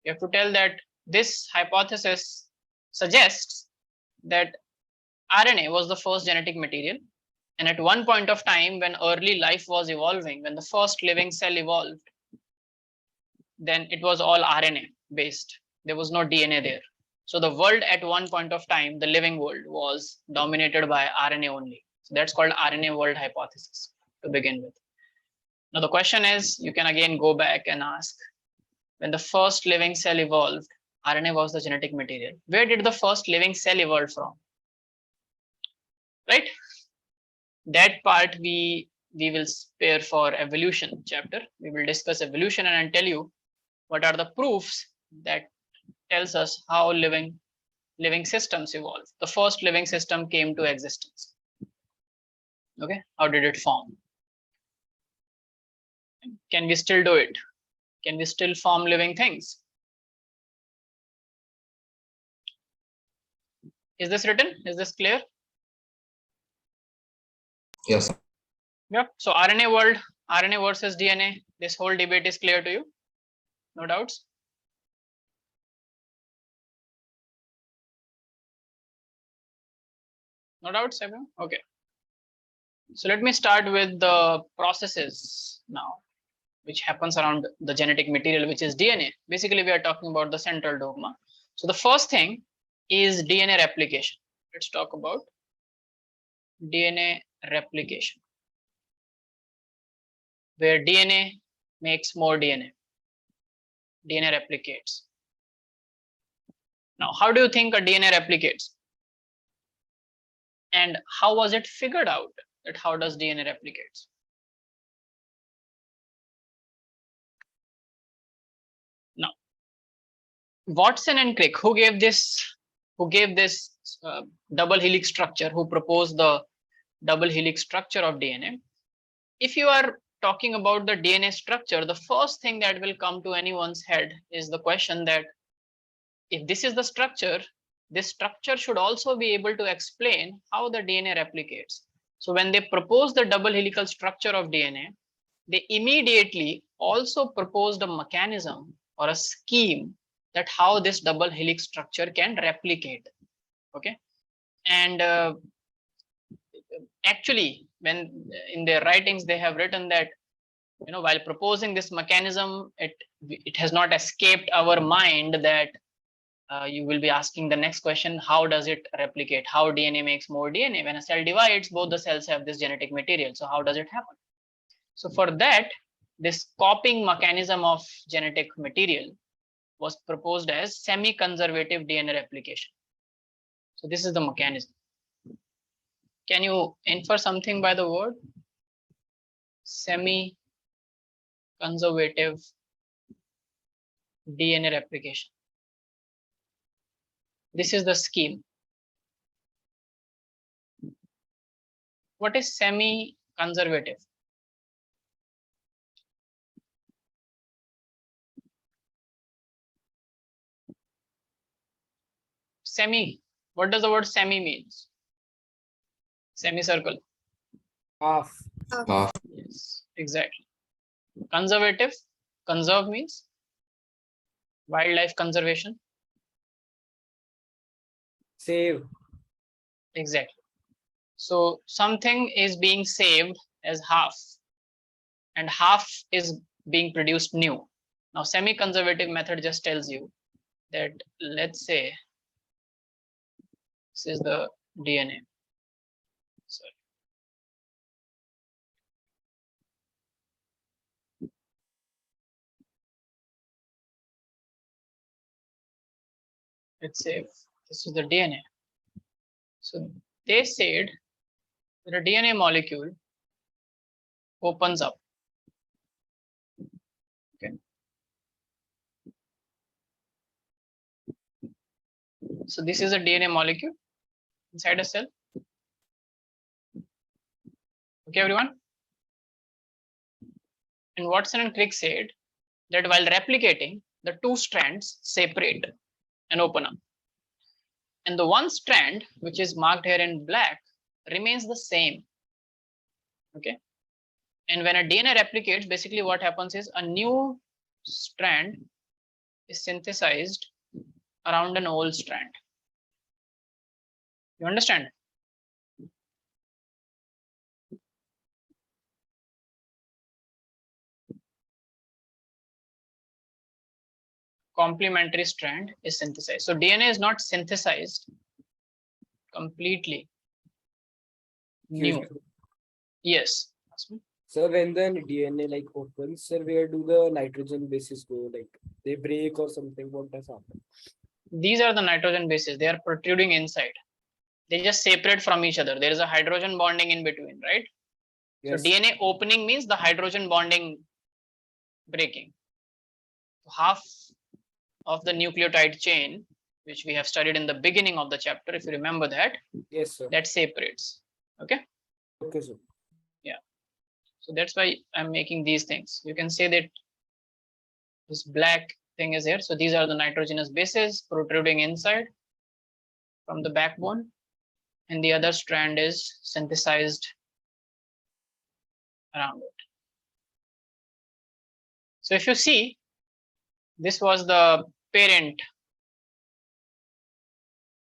Speaker 2: you have to tell that this hypothesis suggests that RNA was the first genetic material, and at one point of time when early life was evolving, when the first living cell evolved, then it was all RNA based. There was no DNA there. So the world at one point of time, the living world, was dominated by RNA only. So that's called Rna World Hypothesis to begin with. Now the question is, you can again go back and ask, when the first living cell evolved, RNA was the genetic material. Where did the first living cell evolve from? Right? That part we will spare for evolution chapter. We will discuss evolution and I'll tell you what are the proofs that tells us how living systems evolve. The first living system came to existence. Okay, how did it form? Can we still do it? Can we still form living things? Is this written? Is this clear?
Speaker 5: Yes.
Speaker 2: Yep. So RNA versus DNA, this whole debate is clear to you? No doubts? No doubts, everyone? Okay. So let me start with the processes now, which happens around the genetic material, which is DNA. Basically, we are talking about the central dogma. So the first thing is DNA replication. Let's talk about DNA replication, where DNA makes more DNA. DNA replicates. Now, how do you think a DNA replicates? And how was it figured out that how does DNA replicates? Now, Watson and Crick, who gave this double helix structure, who proposed the double helix structure of DNA. If you are talking about the DNA structure, the first thing that will come to anyone's head is the question that if this is the structure, this structure should also be able to explain how the DNA replicates. So when they propose the double helical structure of DNA, they immediately also proposed a mechanism or a scheme that how this double helix structure can replicate. Okay, and actually, when in their writings they have written that, while proposing this mechanism, it has not escaped our mind that you will be asking the next question: how does it replicate? How DNA makes more DNA? When a cell divides, both the cells have this genetic material. So how does it happen? So for that, this copying mechanism of genetic material was proposed as semi-conservative DNA replication. So this is the mechanism. Can you infer something by the word? Semi-conservative DNA replication. This is the scheme. What is semi-conservative? Semi. What does the word semi means? Semicircle.
Speaker 3: Half.
Speaker 5: Half.
Speaker 2: Yes, exactly. Conservative. Conserve means wildlife conservation.
Speaker 3: Save.
Speaker 2: Exactly. So something is being saved as half, and half is being produced new. Now, semi-conservative method just tells you that, let's say, this is the DNA. Sorry. Let's say this is the DNA. So they said that a DNA molecule opens up. Okay. So this is a DNA molecule inside a cell. Okay, everyone. And Watson and Crick said that while replicating, the two strands separate and open up. And the one strand, which is marked here in black, remains the same. Okay. And when a DNA replicates, basically what happens is a new strand is synthesized around an old strand. You understand? Complementary strand is synthesized. So DNA is not synthesized completely new. Yes.
Speaker 3: So when the DNA like opens, sir, where do the nitrogen bases go? Like they break or something? What does happen?
Speaker 2: These are the nitrogen bases. They are protruding inside. They just separate from each other. There is a hydrogen bonding in between, right?
Speaker 3: Yes.
Speaker 2: So DNA opening means the hydrogen bonding breaking. Half of the nucleotide chain, which we have studied in the beginning of the chapter, if you remember that,
Speaker 3: Yes, sir.
Speaker 2: that separates. Okay.
Speaker 3: Okay, sir.
Speaker 2: Yeah. So that's why I'm making these things. You can say that this black thing is here. So these are the nitrogenous bases protruding inside from the backbone, and the other strand is synthesized around it. So if you see, this was the parent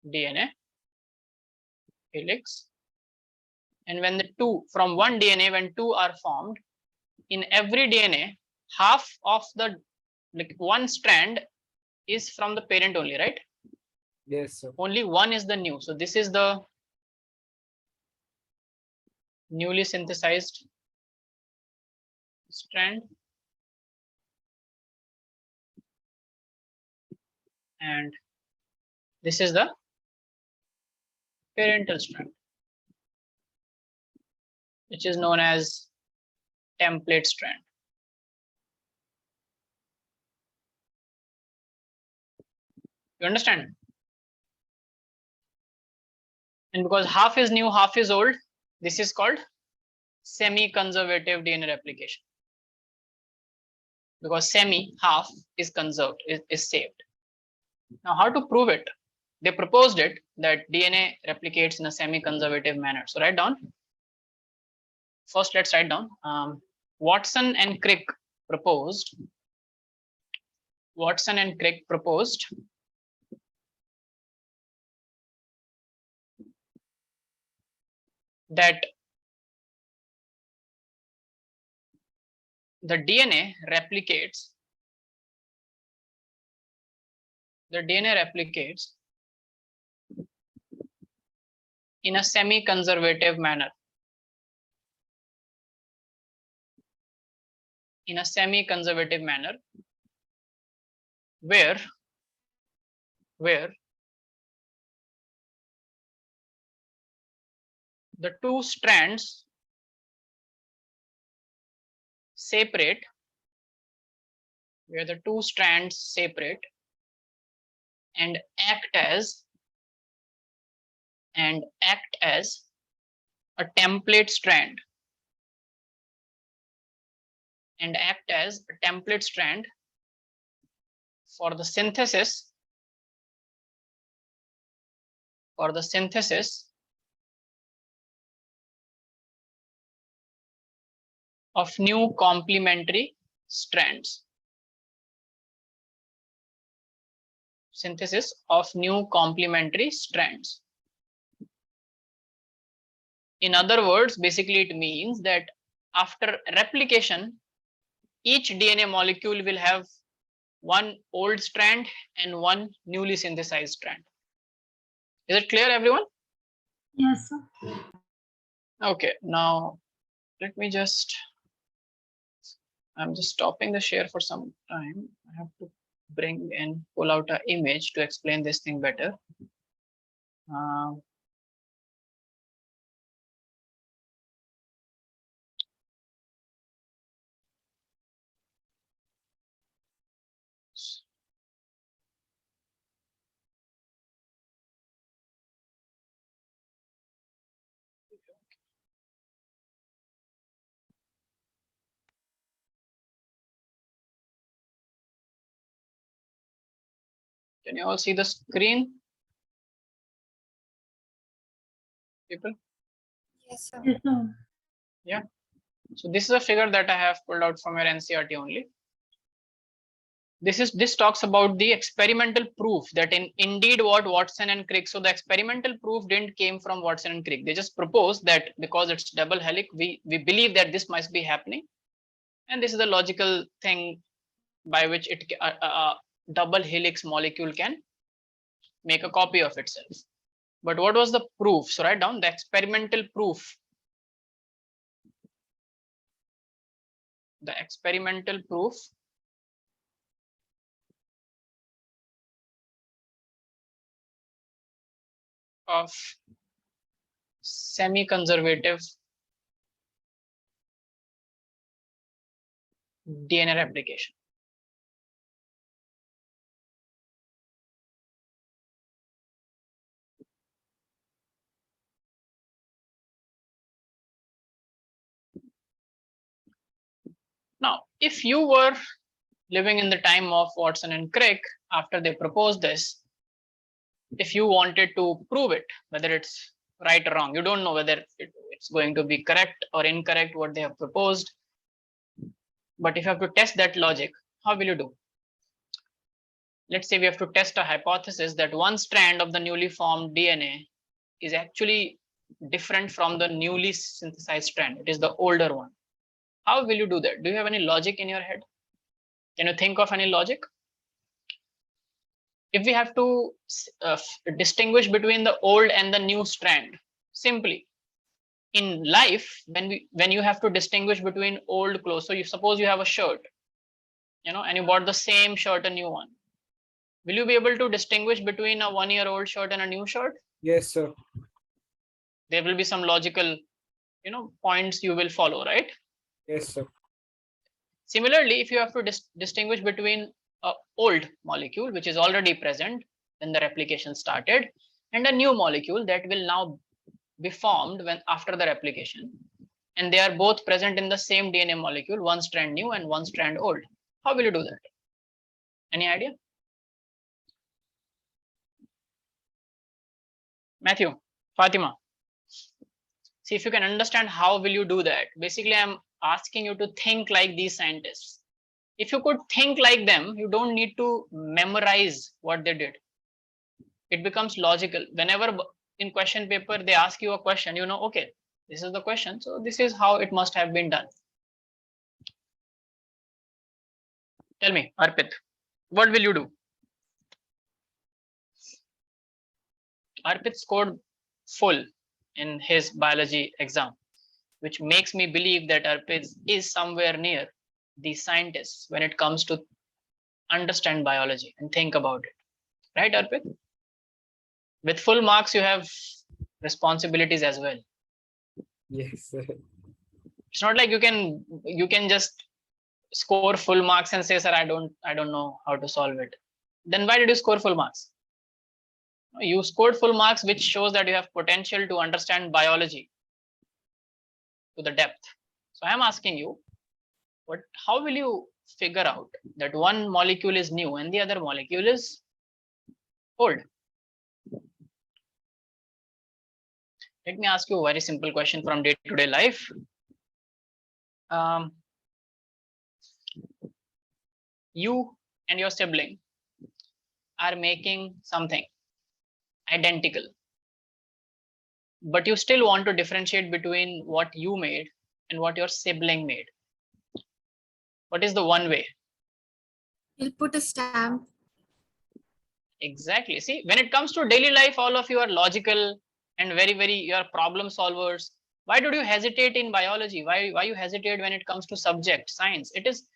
Speaker 2: DNA, helix. And when the two, from one DNA, when two are formed, in every DNA, half of the, like one strand is from the parent only, right?
Speaker 3: Yes, sir.
Speaker 2: Only one is the new. So this is the newly synthesized strand. And this is the parental strand, which is known as template strand. You understand? And because half is new, half is old, this is called semi-conservative DNA replication. Because semi, half, is conserved, is saved. Now, how to prove it? They proposed it that DNA replicates in a semi-conservative manner. So write down. First, let's write down. Watson and Crick proposed. Watson and Crick proposed that the DNA replicates. The DNA replicates in a semi-conservative manner. In a semi-conservative manner, where the two strands separate, and act as a template strand, for the synthesis of new complementary strands. synthesis of new complementary strands. In other words, basically it means that after replication, each DNA molecule will have one old strand and one newly synthesized strand. Is it clear, everyone?
Speaker 4: Yes, sir.
Speaker 2: Okay, now let me just, I'm just stopping the share for some time. I have to bring and pull out an image to explain this thing better. Can you all see the screen, people?
Speaker 1: Yes, sir.
Speaker 4: Yes, sir.
Speaker 2: Yeah. So this is a figure that I have pulled out from your NCERT only. This talks about the experimental proof that indeed what Watson and Crick. So the experimental proof didn't came from Watson and Crick. They just proposed that because it's double helix, we believe that this must be happening, and this is the logical thing by which it a double helix molecule can make a copy of itself. But what was the proof? So write down the experimental proof. The experimental proof of semi-conservative DNA replication. Now, if you were living in the time of Watson and Crick, after they proposed this, if you wanted to prove it, whether it's right or wrong, you don't know whether it's going to be correct or incorrect what they have proposed. But if you have to test that logic, how will you do? Let's say we have to test a hypothesis that one strand of the newly formed DNA is actually different from the newly synthesized strand. It is the older one. How will you do that? Do you have any logic in your head? Can you think of any logic? If we have to distinguish between the old and the new strand, simply in life, when you have to distinguish between old clothes, so you suppose you have a shirt, and you bought the same shirt, a new one. Will you be able to distinguish between a 1-year-old shirt and a new shirt?
Speaker 3: Yes, sir.
Speaker 2: There will be some logical, points you will follow, right?
Speaker 3: Yes, sir.
Speaker 2: Similarly, if you have to distinguish between an old molecule, which is already present when the replication started, and a new molecule that will now be formed after the replication, and they are both present in the same DNA molecule, one strand new and one strand old, how will you do that? Any idea? Matthew, Fatima, see if you can understand how will you do that. Basically, I'm asking you to think like these scientists. If you could think like them, you don't need to memorize what they did. It becomes logical. Whenever in question paper they ask you a question, okay, this is the question, so this is how it must have been done. Tell me, Arpit, what will you do? Arpit scored full in his biology exam, which makes me believe that Arpit is somewhere near these scientists when it comes to understand biology and think about it. Right, Arpit? With full marks, you have responsibilities as well.
Speaker 3: Yes, sir.
Speaker 2: It's not like you can just score full marks and say, sir, I don't know how to solve it. Then why did you score full marks? You scored full marks, which shows that you have potential to understand biology to the depth. So I'm asking you, how will you figure out that one molecule is new and the other molecule is old? Let me ask you a very simple question from day-to-day life. You and your sibling are making something identical, but you still want to differentiate between what you made and what your sibling made. What is the one way?
Speaker 1: You'll put a stamp.
Speaker 2: Exactly. See, when it comes to daily life, all of you are logical and you are problem solvers. Why do you hesitate in biology? Why you hesitate when it comes to subject science? It is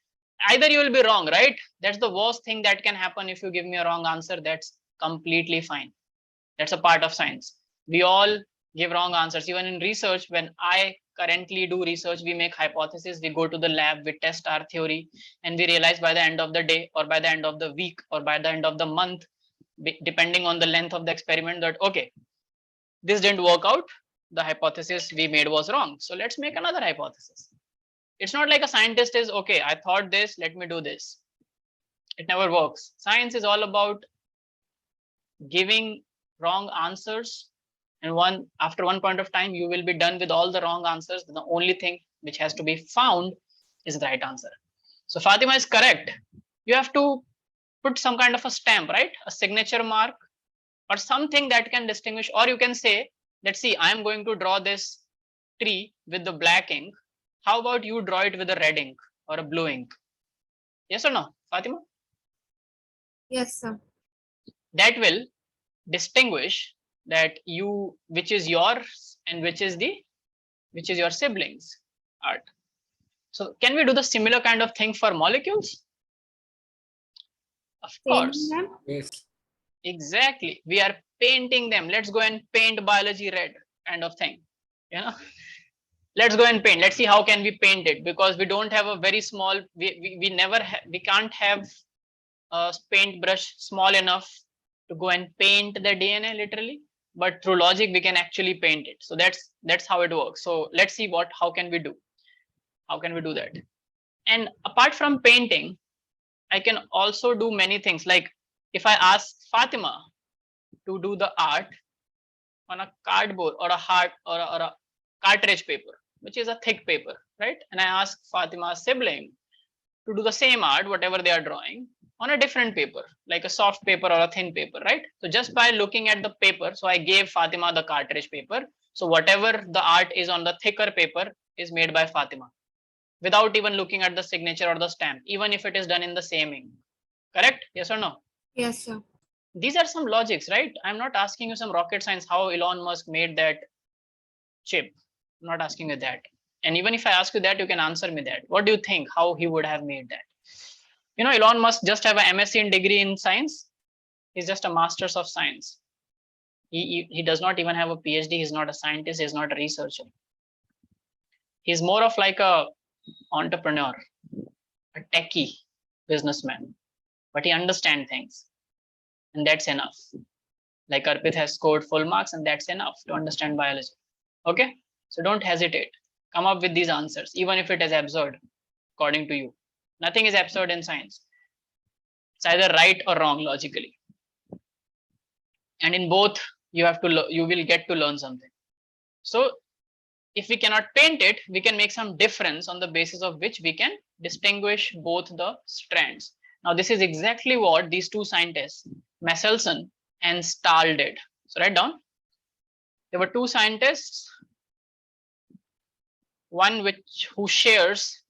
Speaker 2: either you will be wrong, right? That's the worst thing that can happen. If you give me a wrong answer, that's completely fine. That's a part of science. We all give wrong answers. Even in research, when I currently do research, we make hypotheses, we go to the lab, we test our theory, and we realize by the end of the day or by the end of the week or by the end of the month, depending on the length of the experiment, that okay, this didn't work out, the hypothesis we made was wrong, so let's make another hypothesis. It's not like a scientist is okay, I thought this, let me do this. It never works. Science is all about giving wrong answers, and after one point of time you will be done with all the wrong answers. The only thing which has to be found is the right answer. So Fatima is correct. You have to put some kind of a stamp, right? A signature mark or something that can distinguish, or you can say, let's see, I am going to draw this tree with the black ink. How about you draw it with a red ink or a blue ink? Yes or no, Fatima?
Speaker 1: Yes, sir.
Speaker 2: That will distinguish that which is yours and which is your siblings art. So can we do the similar kind of thing for molecules? Of course.
Speaker 1: Painting them?
Speaker 3: Yes.
Speaker 2: Exactly. We are painting them. Let's go and paint biology red kind of thing. Let's go and paint. Let's see how can we paint it, because we don't have a very small, we can't have a paintbrush small enough to go and paint the DNA literally, but through logic we can actually paint it. So that's how it works. So let's see how can we do that. And apart from painting, I can also do many things. Like if I ask Fatima to do the art on a cardboard or a cartridge paper, which is a thick paper, right? And I ask Fatima's sibling to do the same art, whatever they are drawing, on a different paper, like a soft paper or a thin paper, right? So just by looking at the paper, so I gave Fatima the cartridge paper. So whatever the art is on the thicker paper is made by Fatima, without even looking at the signature or the stamp, even if it is done in the same ink. Correct? Yes or no?
Speaker 1: Yes, sir.
Speaker 2: These are some logics, right? I'm not asking you some rocket science, how Elon Musk made that chip. I'm not asking you that. And even if I ask you that, you can answer me that. What do you think, how he would have made that? Elon Musk just have an MSc in degree in science. He's just a master's of science. He does not even have a PhD. He's not a scientist. He's not a researcher. He's more of like a entrepreneur, a techie businessman, but he understands things, and that's enough. Like Arpit has scored full marks, and that's enough to understand biology. Okay, so don't hesitate. Come up with these answers, even if it is absurd, according to you. Nothing is absurd in science. It's either right or wrong logically, and in both you will get to learn something. So if we cannot paint it, we can make some difference on the basis of which we can distinguish both the strands. Now this is exactly what these two scientists, Messelson and Stahl, did. So write down. There were two scientists, one who shares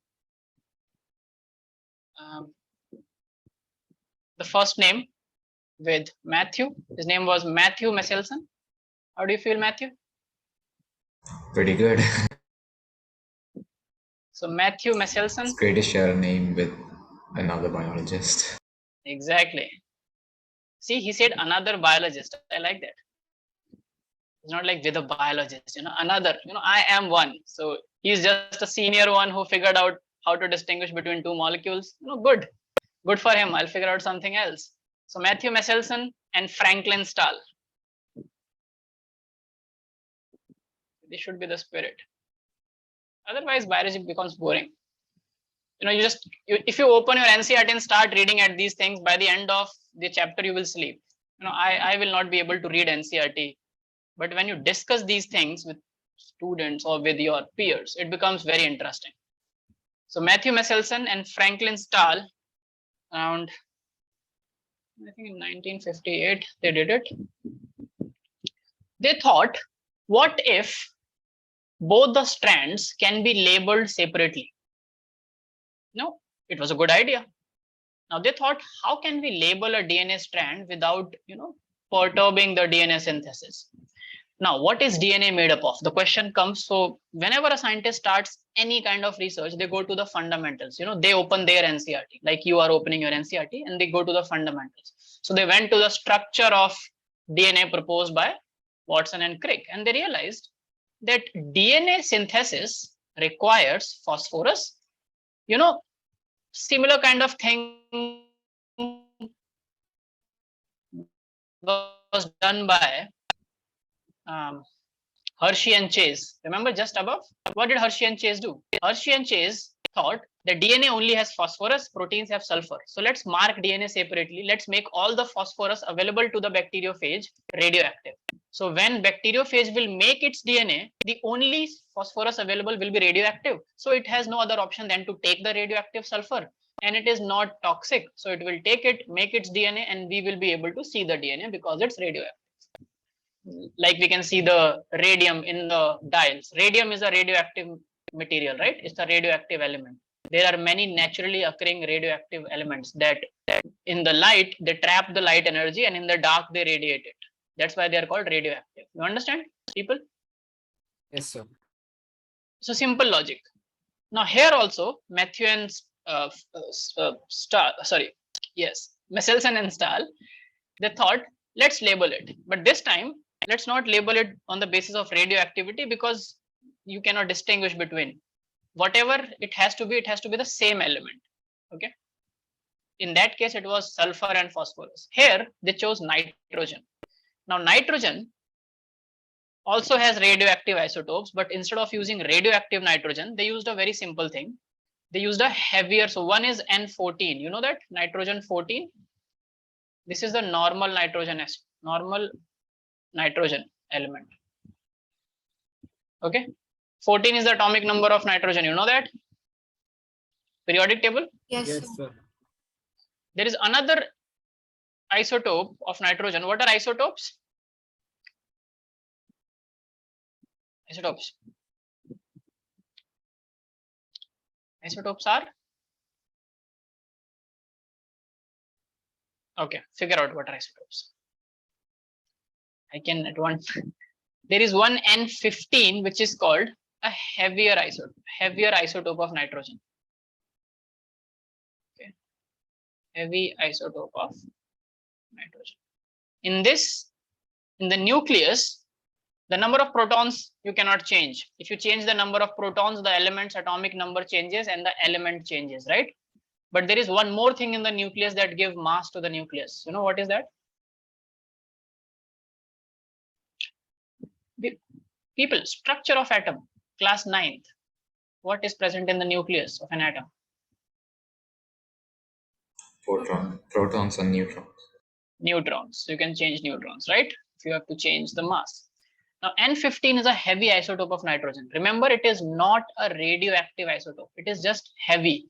Speaker 2: the first name with Matthew. His name was Matthew Messelson. How do you feel, Matthew?
Speaker 5: Pretty good.
Speaker 2: So Matthew Messelson.
Speaker 5: It's great to share a name with another biologist.
Speaker 2: Exactly. See, he said another biologist. I like that. It's not like with a biologist, another, I am one. So he's just a senior one who figured out how to distinguish between two molecules. Good for him. I'll figure out something else. So Matthew Messelson and Franklin Stahl. This should be the spirit. Otherwise, biology becomes boring. If you open your NCERT and start reading at these things, by the end of the chapter, you will sleep. I will not be able to read NCERT. But when you discuss these things with students or with your peers, it becomes very interesting. So Matthew Messelson and Franklin Stahl, around I think in 1958 they did it. They thought, what if both the strands can be labeled separately? No, it was a good idea. Now they thought, how can we label a DNA strand without, perturbing the DNA synthesis? Now, what is DNA made up of? The question comes. So whenever a scientist starts any kind of research, they go to the fundamentals. They open their NCRT, like you are opening your NCRT, and they go to the fundamentals. So they went to the structure of DNA proposed by Watson and Crick, and they realized that DNA synthesis requires phosphorus. Similar kind of thing was done by Hershey and Chase. Remember just above? What did Hershey and Chase do? Hershey and Chase thought that DNA only has phosphorus, proteins have sulfur. So let's mark DNA separately. Let's make all the phosphorus available to the bacteriophage radioactive. So when bacteriophage will make its DNA, the only phosphorus available will be radioactive. So it has no other option than to take the radioactive sulfur. And it is not toxic. So it will take it, make its DNA, and we will be able to see the DNA because it's radioactive. Like we can see the radium in the dials. Radium is a radioactive material, right? It's a radioactive element. There are many naturally occurring radioactive elements that in the light, they trap the light energy, and in the dark, they radiate it. That's why they are called radioactive. You understand, people?
Speaker 3: Yes, sir.
Speaker 2: So simple logic. Now here also, Matthew and Messelson and Stahl, they thought, let's label it. But this time, let's not label it on the basis of radioactivity, because you cannot distinguish between. Whatever it has to be the same element. Okay. In that case, it was sulfur and phosphorus. Here, they chose nitrogen. Now, nitrogen also has radioactive isotopes, but instead of using radioactive nitrogen, they used a very simple thing. They used a heavier, so one is N14. You know that? Nitrogen 14. This is the normal nitrogen element. Okay. 14 is the atomic number of nitrogen. You know that? Periodic table?
Speaker 1: Yes,
Speaker 3: Yes,
Speaker 1: sir.
Speaker 3: sir.
Speaker 2: There is another isotope of nitrogen. What are isotopes? Isotopes. Isotopes are? Okay, figure out what are isotopes. I can at once. There is one N15 which is called a heavier isotope of nitrogen. Okay, heavy isotope of nitrogen. In the nucleus, the number of protons you cannot change. If you change the number of protons, the element's atomic number changes and the element changes, right? But there is one more thing in the nucleus that gives mass to the nucleus. You know what is that? People, structure of atom, class 9th. What is present in the nucleus of an atom?
Speaker 5: Protons and neutrons.
Speaker 2: Neutrons. So you can change neutrons, right? If you have to change the mass. Now, N15 is a heavy isotope of nitrogen. Remember, it is not a radioactive isotope. It is just heavy.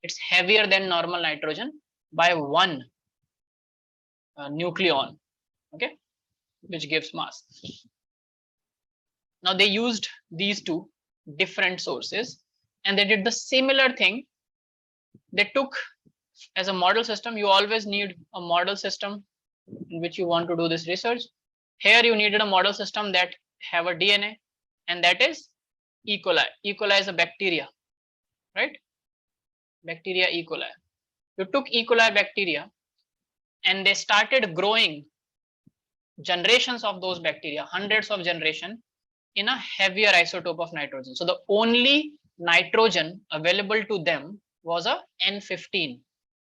Speaker 2: It's heavier than normal nitrogen by 1 nucleon, okay, which gives mass. Now, they used these two different sources, and they did the similar thing. They took as a model system. You always need a model system in which you want to do this research. Here you needed a model system that have a DNA, and that is E. coli. E. coli is a bacteria, right? Bacteria E. coli. You took E. coli bacteria and they started growing generations of those bacteria, hundreds of generations, in a heavier isotope of nitrogen. So the only nitrogen available to them was a N15.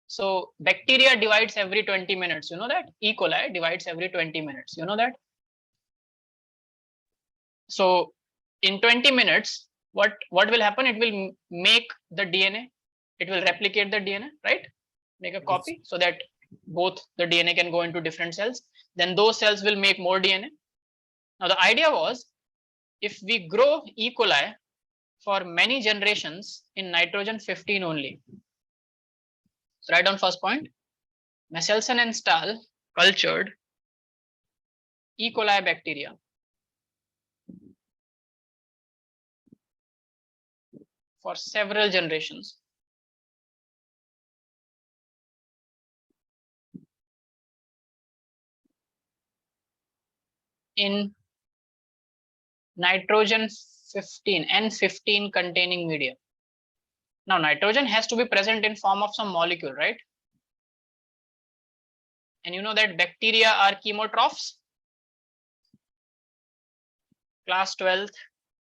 Speaker 2: So bacteria divides every 20 minutes. You know that? E. coli divides every 20 minutes. You know that? So in 20 minutes, what will happen? It will make the DNA. It will replicate the DNA, right? Make a copy so that both the DNA can go into different cells. Then those cells will make more DNA. Now the idea was, if we grow E. coli for many generations in nitrogen 15 only. So write down first point. Messelson and Stahl cultured E. coli bacteria for several generations. In nitrogen 15 N15 containing media. Now nitrogen has to be present in form of some molecule, right? And you know that bacteria are chemotrophs. Class 12th,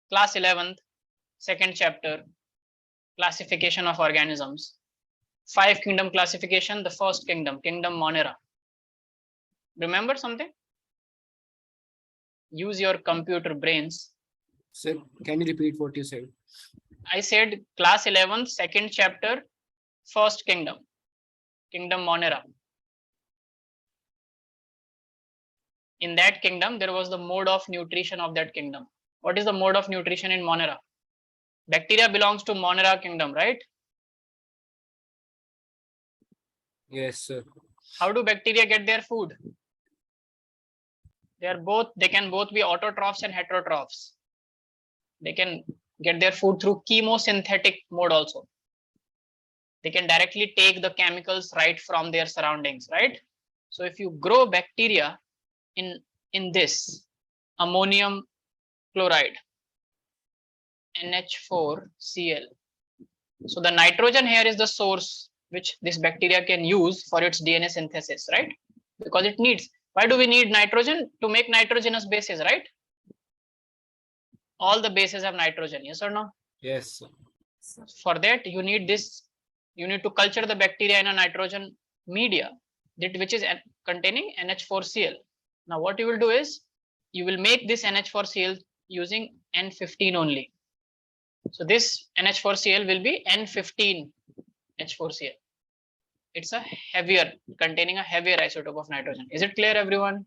Speaker 2: class 11th, second chapter, classification of organisms. 5 kingdom classification, the first kingdom, kingdom Monera. Remember something? Use your computer brains.
Speaker 3: Sir, can you repeat what you said?
Speaker 2: I said class 11th, second chapter, first kingdom, kingdom Monera. In that kingdom, there was the mode of nutrition of that kingdom. What is the mode of nutrition in Monera? Bacteria belongs to Monera kingdom, right?
Speaker 3: Yes, sir.
Speaker 2: How do bacteria get their food? They can both be autotrophs and heterotrophs. They can get their food through chemosynthetic mode also. They can directly take the chemicals right from their surroundings, right? So if you grow bacteria in this ammonium chloride, NH4Cl. So the nitrogen here is the source which this bacteria can use for its DNA synthesis, right? Because it needs. Why do we need nitrogen? To make nitrogenous bases, right? All the bases have nitrogen, yes or no?
Speaker 3: Yes, sir.
Speaker 2: For that, you need this. You need to culture the bacteria in a nitrogen media, which is containing NH4Cl. Now, what you will do is you will make this NH4Cl using N15 only. So this NH4Cl will be N15H4Cl. It's a heavier, containing a heavier isotope of nitrogen. Is it clear, everyone?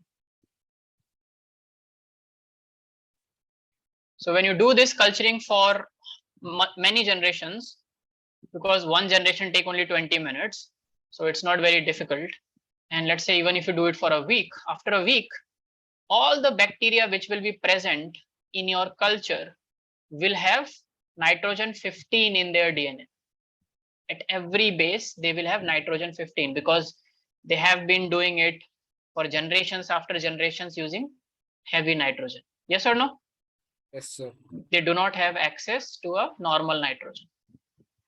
Speaker 2: So when you do this culturing for many generations, because one generation take only 20 minutes, so it's not very difficult. And let's say even if you do it for a week, after a week, all the bacteria which will be present in your culture will have nitrogen 15 in their DNA. At every base, they will have nitrogen 15 because they have been doing it for generations after generations using heavy nitrogen. Yes or no?
Speaker 3: Yes, sir.
Speaker 2: They do not have access to a normal nitrogen.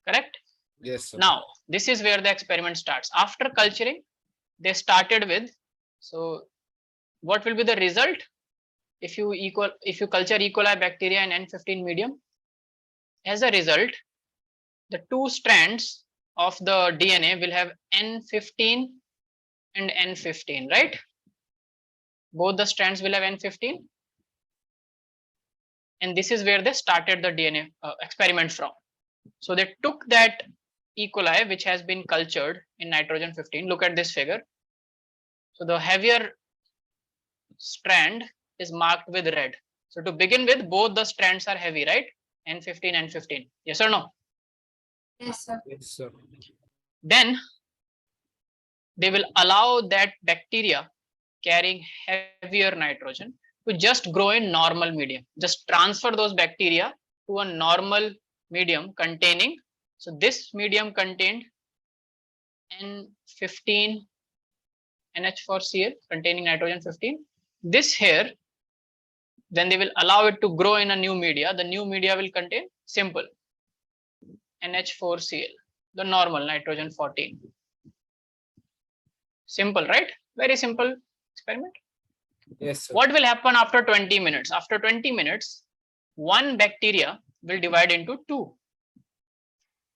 Speaker 2: Correct?
Speaker 3: Yes, sir.
Speaker 2: Now, this is where the experiment starts. After culturing, they started with, so what will be the result if you culture E. coli bacteria in N15 medium? As a result, the two strands of the DNA will have N15 and N15, right? Both the strands will have N15. And this is where they started the DNA experiment from. So they took that E. coli, which has been cultured in nitrogen 15. Look at this figure. So the heavier strand is marked with red. So to begin with, both the strands are heavy, right? N15, N15. Yes or no?
Speaker 1: Yes, sir.
Speaker 3: Yes, sir.
Speaker 2: Then they will allow that bacteria carrying heavier nitrogen to just grow in normal medium. Just transfer those bacteria to a normal medium containing. So this medium contained N15 NH4Cl containing nitrogen 15. This here, then they will allow it to grow in a new media. The new media will contain simple NH4Cl, the normal nitrogen 14. Simple, right? Very simple experiment.
Speaker 3: Yes, sir.
Speaker 2: What will happen after 20 minutes? After 20 minutes, one bacteria will divide into two.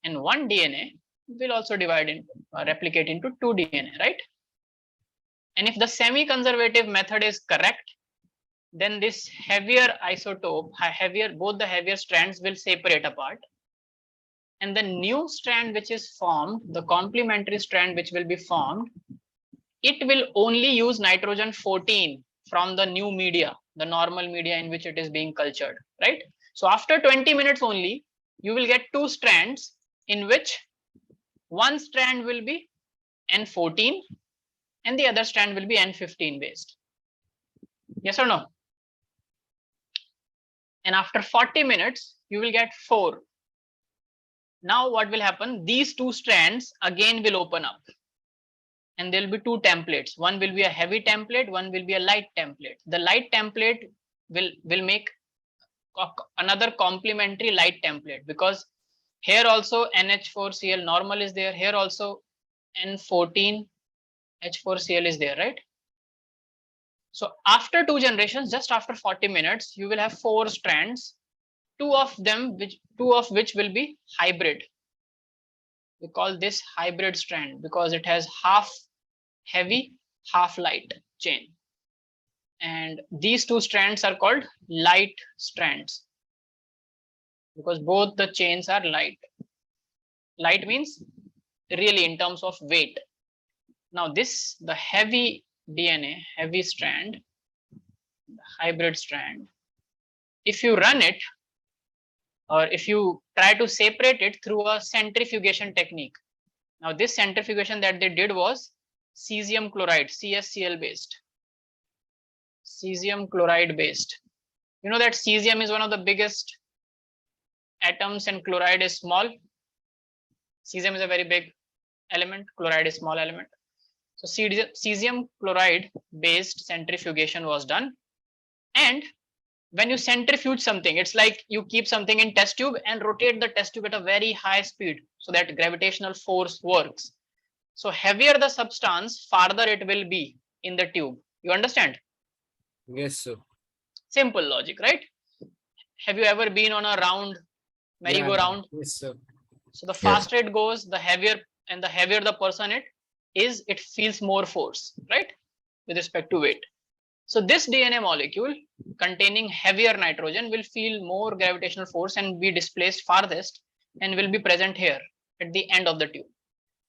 Speaker 2: And one DNA will also replicate into two DNA, right? And if the semi-conservative method is correct, then this heavier isotope, both the heavier strands will separate apart. And the new strand which is formed, the complementary strand which will be formed, it will only use nitrogen 14 from the new media, the normal media in which it is being cultured, right? So after 20 minutes only, you will get two strands in which one strand will be N14 and the other strand will be N15 based. Yes or no? And after 40 minutes, you will get 4. Now what will happen? These 2 strands again will open up. And there will be 2 templates. One will be a heavy template, one will be a light template. The light template will make another complementary light template, because here also NH4Cl normal is there. Here also N14 H4Cl is there, right? So after 2 generations, just after 40 minutes, you will have 4 strands, 2 of which will be hybrid. We call this hybrid strand because it has half heavy, half light chain. And these 2 strands are called light strands because both the chains are light. Light means really in terms of weight. Now the heavy DNA, heavy strand, the hybrid strand, if you run it or if you try to separate it through a centrifugation technique. Now this centrifugation that they did was cesium chloride, CSCl based. Cesium chloride based. You know that cesium is one of the biggest atoms and chloride is small. Cesium is a very big element, chloride is small element. So cesium chloride based centrifugation was done. And when you centrifuge something, it's like you keep something in test tube and rotate the test tube at a very high speed so that gravitational force works. So heavier the substance, farther it will be in the tube. You understand?
Speaker 3: Yes, sir.
Speaker 2: Simple logic, right? Have you ever been on a round merry-go-round?
Speaker 3: Yes, sir.
Speaker 2: So the faster it goes, the heavier, and the heavier the person it feels more force, right? With respect to weight. So this DNA molecule containing heavier nitrogen will feel more gravitational force and be displaced farthest and will be present here at the end of the tube.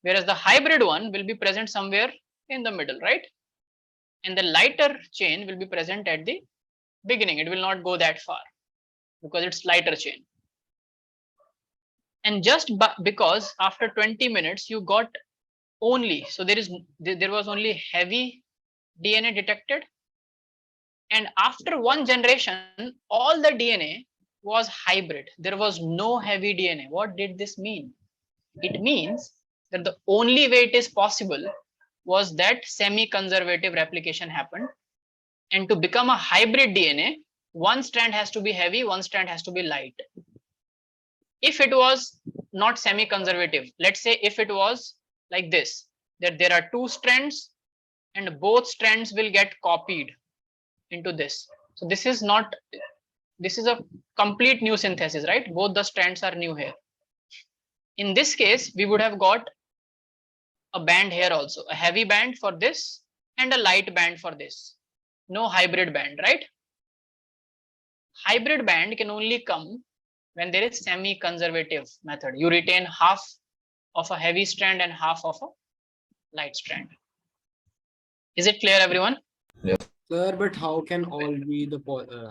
Speaker 2: Whereas the hybrid one will be present somewhere in the middle, right? And the lighter chain will be present at the beginning. It will not go that far because it's lighter chain. And just because after 20 minutes you got only, so there was only heavy DNA detected, and after 1 generation all the DNA was hybrid. There was no heavy DNA. What did this mean? It means that the only way it is possible was that semi-conservative replication happened, and to become a hybrid DNA, 1 strand has to be heavy, 1 strand has to be light. If it was not semi-conservative, let's say if it was like this, that there are 2 strands and both strands will get copied into this. So this is a complete new synthesis, right? Both the strands are new here. In this case, we would have got a band here also, a heavy band for this and a light band for this. No hybrid band, right? Hybrid band can only come when there is semi-conservative method. You retain half of a heavy strand and half of a light strand. Is it clear, everyone?
Speaker 3: Sir, but how can all be the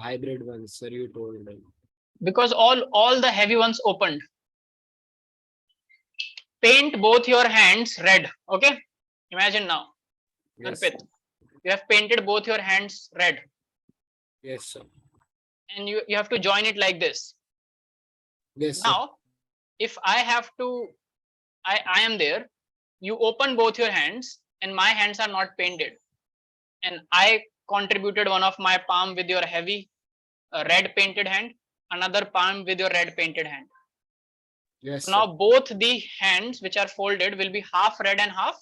Speaker 3: hybrid ones, sir? You told me.
Speaker 2: Because all the heavy ones opened. Paint both your hands red. Okay. Imagine now.
Speaker 3: Yes,
Speaker 2: Arpit, you have painted both your hands red.
Speaker 3: yes, sir.
Speaker 2: And you have to join it like this.
Speaker 3: Yes, sir.
Speaker 2: Now, if I have to, I am there, you open both your hands and my hands are not painted. And I contributed one of my palm with your heavy red painted hand, another palm with your red painted hand.
Speaker 3: Yes,
Speaker 2: Now both the hands which are folded will be half red and half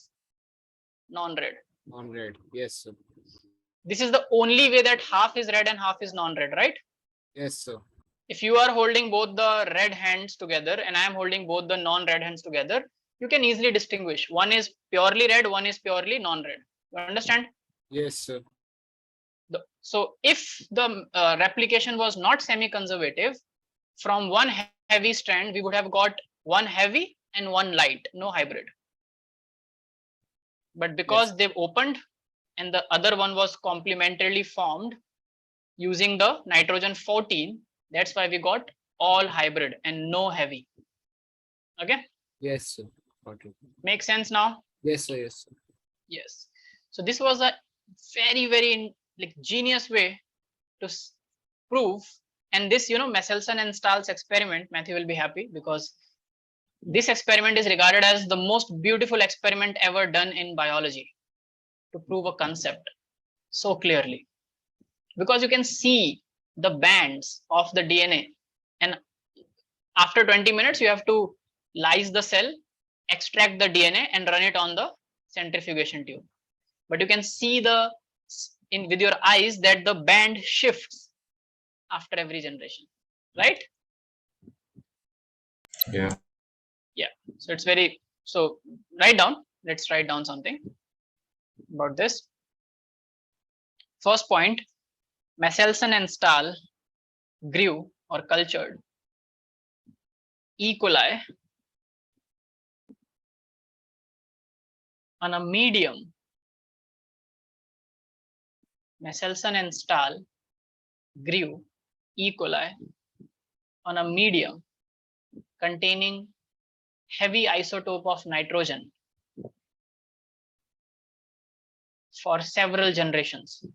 Speaker 2: non-red.
Speaker 3: Non-red. Yes, sir.
Speaker 2: This is the only way that half is red and half is non-red, right?
Speaker 3: Yes, sir.
Speaker 2: If you are holding both the red hands together and I am holding both the non-red hands together, you can easily distinguish. One is purely red, one is purely non-red. You understand?
Speaker 3: Yes, sir.
Speaker 2: So if the replication was not semi-conservative, from one heavy strand, we would have got one heavy and one light, no hybrid. But because they've opened and the other one was complementarily formed using the nitrogen 14, that's why we got all hybrid and no heavy. Okay.
Speaker 3: Yes, sir. Got it.
Speaker 2: Make sense now?
Speaker 3: Yes, sir. Yes, sir.
Speaker 2: Yes. So this was a very like genius way to prove. And this, Messelson and Stahl's experiment, Matthew will be happy because this experiment is regarded as the most beautiful experiment ever done in biology to prove a concept so clearly, because you can see the bands of the DNA, and after 20 minutes you have to lyse the cell, extract the DNA and run it on the centrifugation tube. But you can see with your eyes that the band shifts after every generation, right?
Speaker 5: Yeah.
Speaker 2: So it's let's write down something about this. First point, Messelson and Stahl grew or cultured E. coli on a medium. Messelson and Stahl grew E. coli on a medium containing heavy isotope of nitrogen for several generations.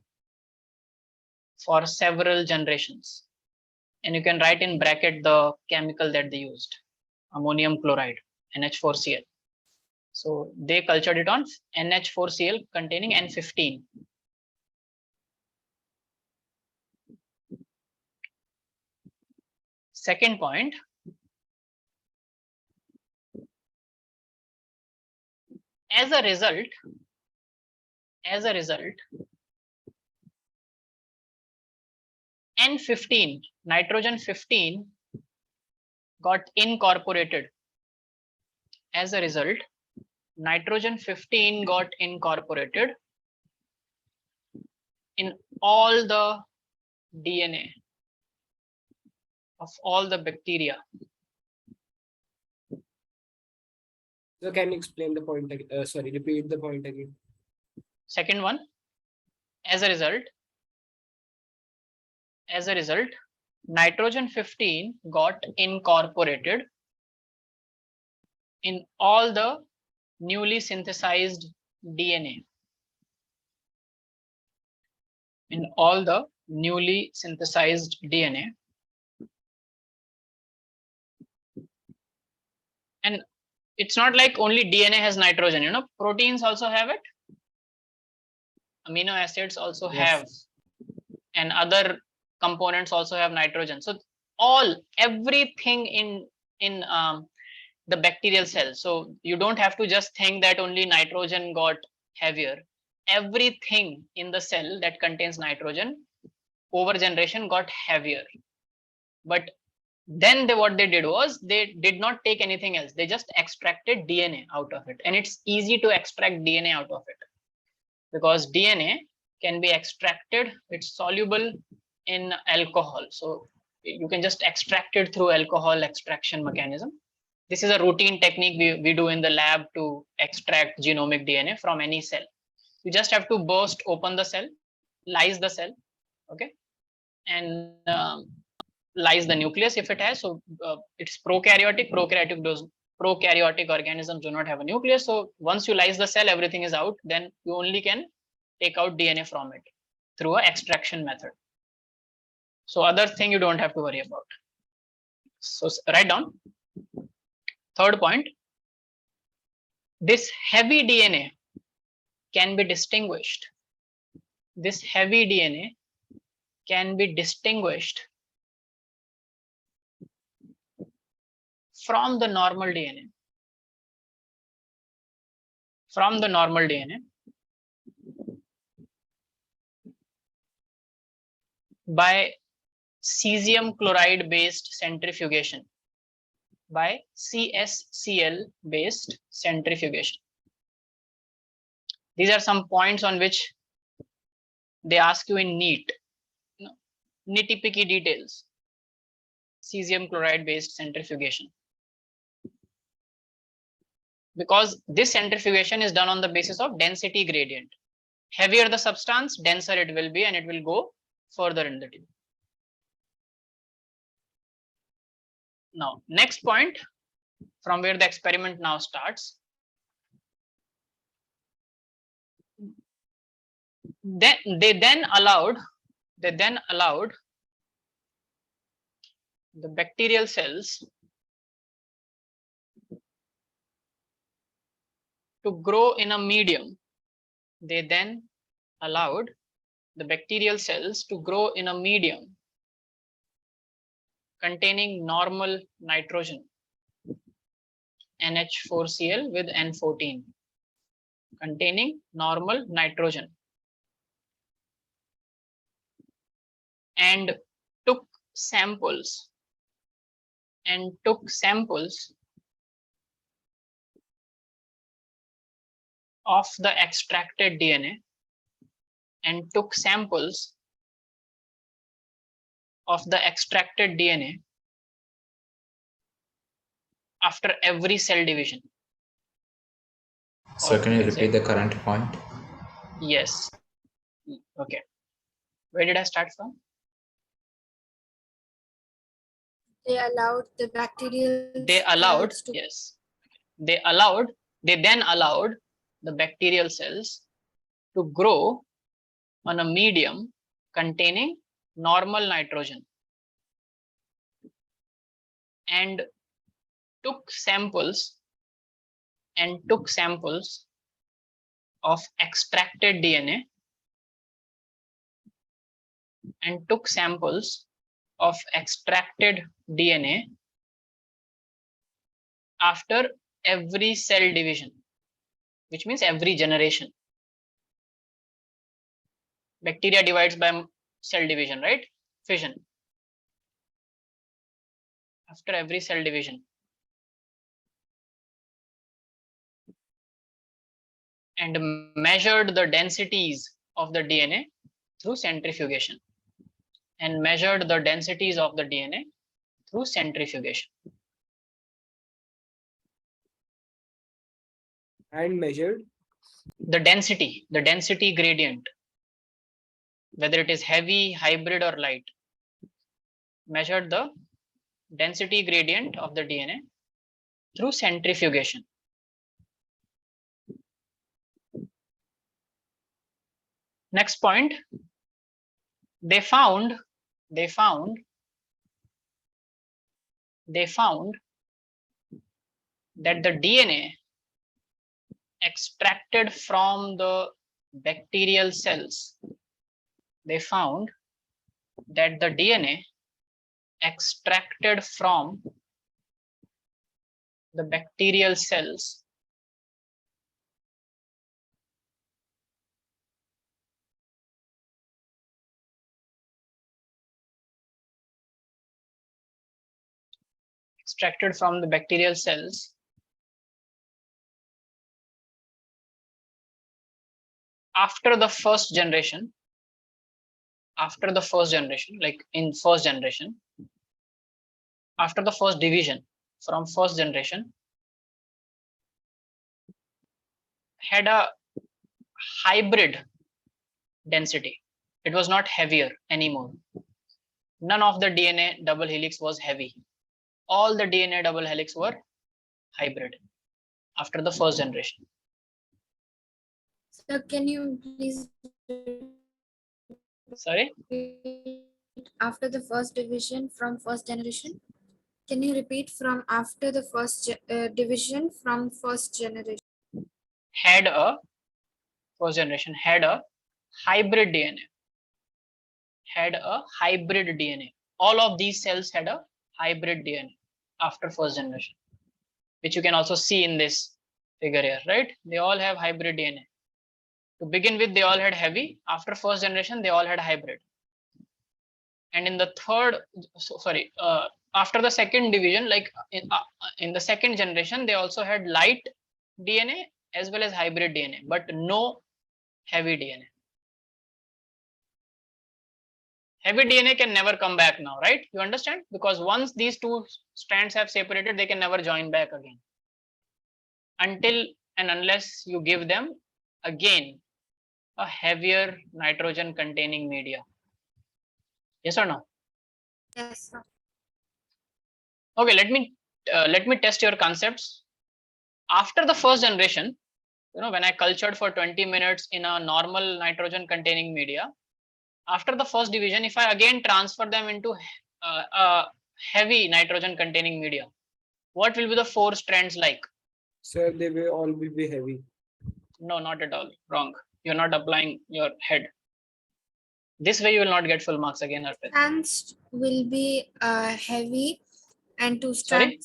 Speaker 2: And you can write in bracket the chemical that they used, ammonium chloride, NH4Cl. So they cultured it on NH4Cl containing N15. Second point, as a result, N15, nitrogen 15 got incorporated. As a result, nitrogen 15 got incorporated in all the DNA of all the bacteria.
Speaker 3: So can you explain the point again? Repeat the point again.
Speaker 2: Second one, as a result, nitrogen 15 got incorporated in all the newly synthesized DNA. And it's not like only DNA has nitrogen, proteins also have it. Amino acids also have, and other components also have nitrogen. So everything in the bacterial cell. So you don't have to just think that only nitrogen got heavier. Everything in the cell that contains nitrogen over generation got heavier. But then what they did was they did not take anything else. They just extracted DNA out of it. And it's easy to extract DNA out of it because DNA can be extracted. It's soluble in alcohol. So you can just extract it through alcohol extraction mechanism. This is a routine technique we do in the lab to extract genomic DNA from any cell. You just have to burst open the cell, lyse the cell, okay, and lyse the nucleus if it has. So it's prokaryotic. Prokaryotic organisms do not have a nucleus. So once you lyse the cell, everything is out. Then you only can take out DNA from it through an extraction method. So other thing you don't have to worry about. So write down. Third point, this heavy DNA can be distinguished. This heavy DNA can be distinguished from the normal DNA. By cesium chloride based centrifugation. By CSCl based centrifugation. These are some points on which they ask you in NEET, nitty-picky details. Cesium chloride based centrifugation. Because this centrifugation is done on the basis of density gradient. Heavier the substance, denser it will be, and it will go further in the tube. Now, next point from where the experiment now starts. They then allowed the bacterial cells to grow in a medium. They then allowed the bacterial cells to grow in a medium containing normal nitrogen, NH4Cl with N14, containing normal nitrogen, and took samples of the extracted DNA after every cell division.
Speaker 5: So can you repeat the current point?
Speaker 2: Yes. Okay. Where did I start from?
Speaker 1: They allowed the bacterial
Speaker 2: They allowed,
Speaker 1: cells to
Speaker 2: yes. They then allowed the bacterial cells to grow on a medium containing normal nitrogen and took samples of extracted DNA after every cell division, which means every generation. Bacteria divides by cell division, right? Fission. After every cell division. And measured the densities of the DNA through centrifugation. And measured the densities of the DNA through centrifugation.
Speaker 3: And measured
Speaker 2: The density gradient, whether it is heavy, hybrid, or light. Measured the density gradient of the DNA through centrifugation. Next point, they found that the DNA extracted from the bacterial cells, they found that the DNA extracted from the bacterial cells after the first generation, like in first generation, after the first division from first generation, had a hybrid density. It was not heavier anymore. None of the DNA double helix was heavy. All the DNA double helix were hybrid after the first generation.
Speaker 1: So can you please
Speaker 2: Sorry?
Speaker 1: after the first division from first generation? Can you repeat from after the first division from first generation?
Speaker 2: First generation had a hybrid DNA. All of these cells had a hybrid DNA after first generation, which you can also see in this figure here, right? They all have hybrid DNA. To begin with, they all had heavy. After first generation, they all had hybrid. And in the after the second division, like in the second generation, they also had light DNA as well as hybrid DNA, but no heavy DNA. Heavy DNA can never come back now, right? You understand? Because once these two strands have separated, they can never join back again. Until and unless you give them again a heavier nitrogen containing media. Yes or no?
Speaker 1: Yes, sir.
Speaker 2: Okay, let me test your concepts. After the first generation, when I cultured for 20 minutes in a normal nitrogen containing media, after the first division, if I again transfer them into a heavy nitrogen containing media, what will be the 4 strands like?
Speaker 3: Sir, they will all be heavy.
Speaker 2: No, not at all. Wrong. You're not applying your head. This way you will not get full marks again, Arpit.
Speaker 1: Strands will be heavy, and
Speaker 2: Sorry?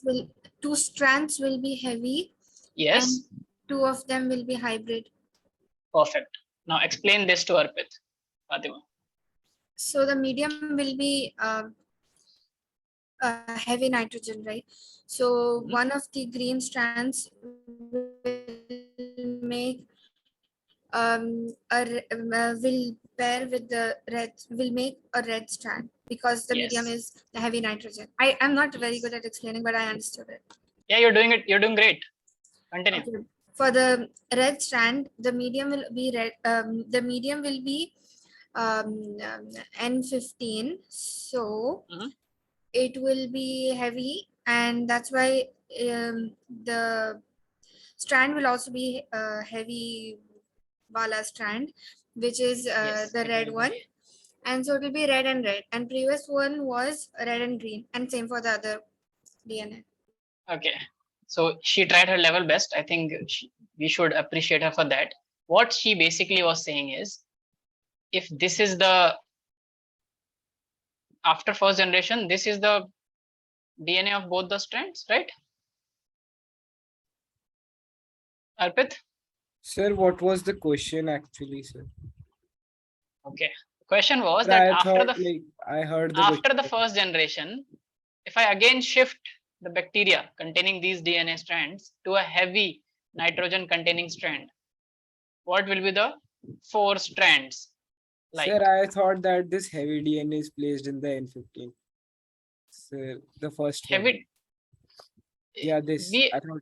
Speaker 1: two strands will be heavy,
Speaker 2: Yes.
Speaker 1: and 2 of them will be hybrid.
Speaker 2: Perfect. Now explain this to Arpit. Fatima.
Speaker 1: So the medium will be heavy nitrogen, right? So one of the green strands will make will pair with the red, will make a red strand because the medium
Speaker 2: Yes.
Speaker 1: is the heavy nitrogen. I am not very good at explaining, but I understood it.
Speaker 2: Yeah, you're doing it. You're doing great. Continue.
Speaker 1: Okay. For the red strand, the medium will be red. The medium will be N15. So it will be heavy, and that's why the strand will also be heavy Wala strand, which is
Speaker 2: Yes.
Speaker 1: the red one. And so it will be red and red. And previous one was red and green. And same for the other DNA.
Speaker 2: Okay. So she tried her level best. I think we should appreciate her for that. What she basically was saying is, if this is the after first generation, this is the DNA of both the strands, right? Arpit?
Speaker 3: Sir, what was the question actually, sir?
Speaker 2: Okay. The question was
Speaker 3: Sir,
Speaker 2: that
Speaker 3: I
Speaker 2: after
Speaker 3: thought,
Speaker 2: the
Speaker 3: like, I heard the
Speaker 2: after the
Speaker 3: question.
Speaker 2: first generation, if I again shift the bacteria containing these DNA strands to a heavy nitrogen containing strand, what will be the 4 strands like?
Speaker 3: Sir, I thought that this heavy DNA is placed in the N15. Sir, the first one.
Speaker 2: Heavy.
Speaker 3: Yeah, this.
Speaker 2: We,
Speaker 3: I thought.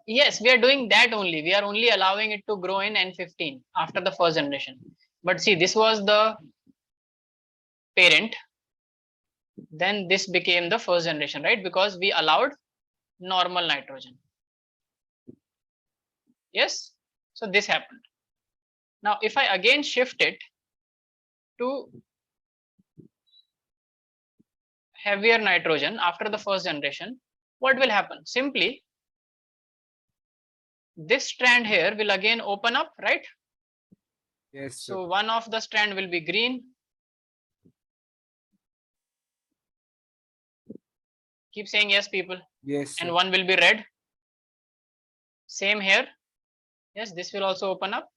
Speaker 2: yes, we are doing that only. We are only allowing it to grow in N15 after the first generation. But see, this was the parent. Then this became the first generation, right? Because we allowed normal nitrogen. Yes. So this happened. Now, if I again shift it to heavier nitrogen after the first generation, what will happen? Simply, this strand here will again open up, right?
Speaker 3: Yes, sir.
Speaker 2: So one of the strand will be green. Keep saying yes, people.
Speaker 3: Yes, sir.
Speaker 2: And one will be red. Same here. Yes, this will also open up.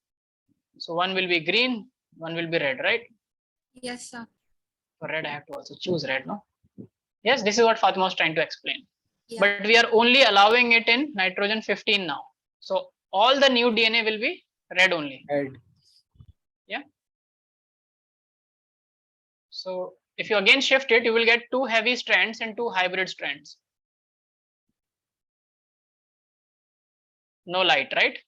Speaker 2: So one will be green, one will be red, right?
Speaker 1: Yes, sir.
Speaker 2: For red, I have to also choose red, no? Yes, this is what Fatima was trying to explain.
Speaker 1: Yeah.
Speaker 2: But we are only allowing it in nitrogen 15 now. So all the new DNA will be red only.
Speaker 3: Red.
Speaker 2: Yeah. So if you again shift it, you will get 2 heavy strands and 2 hybrid strands. No light, right?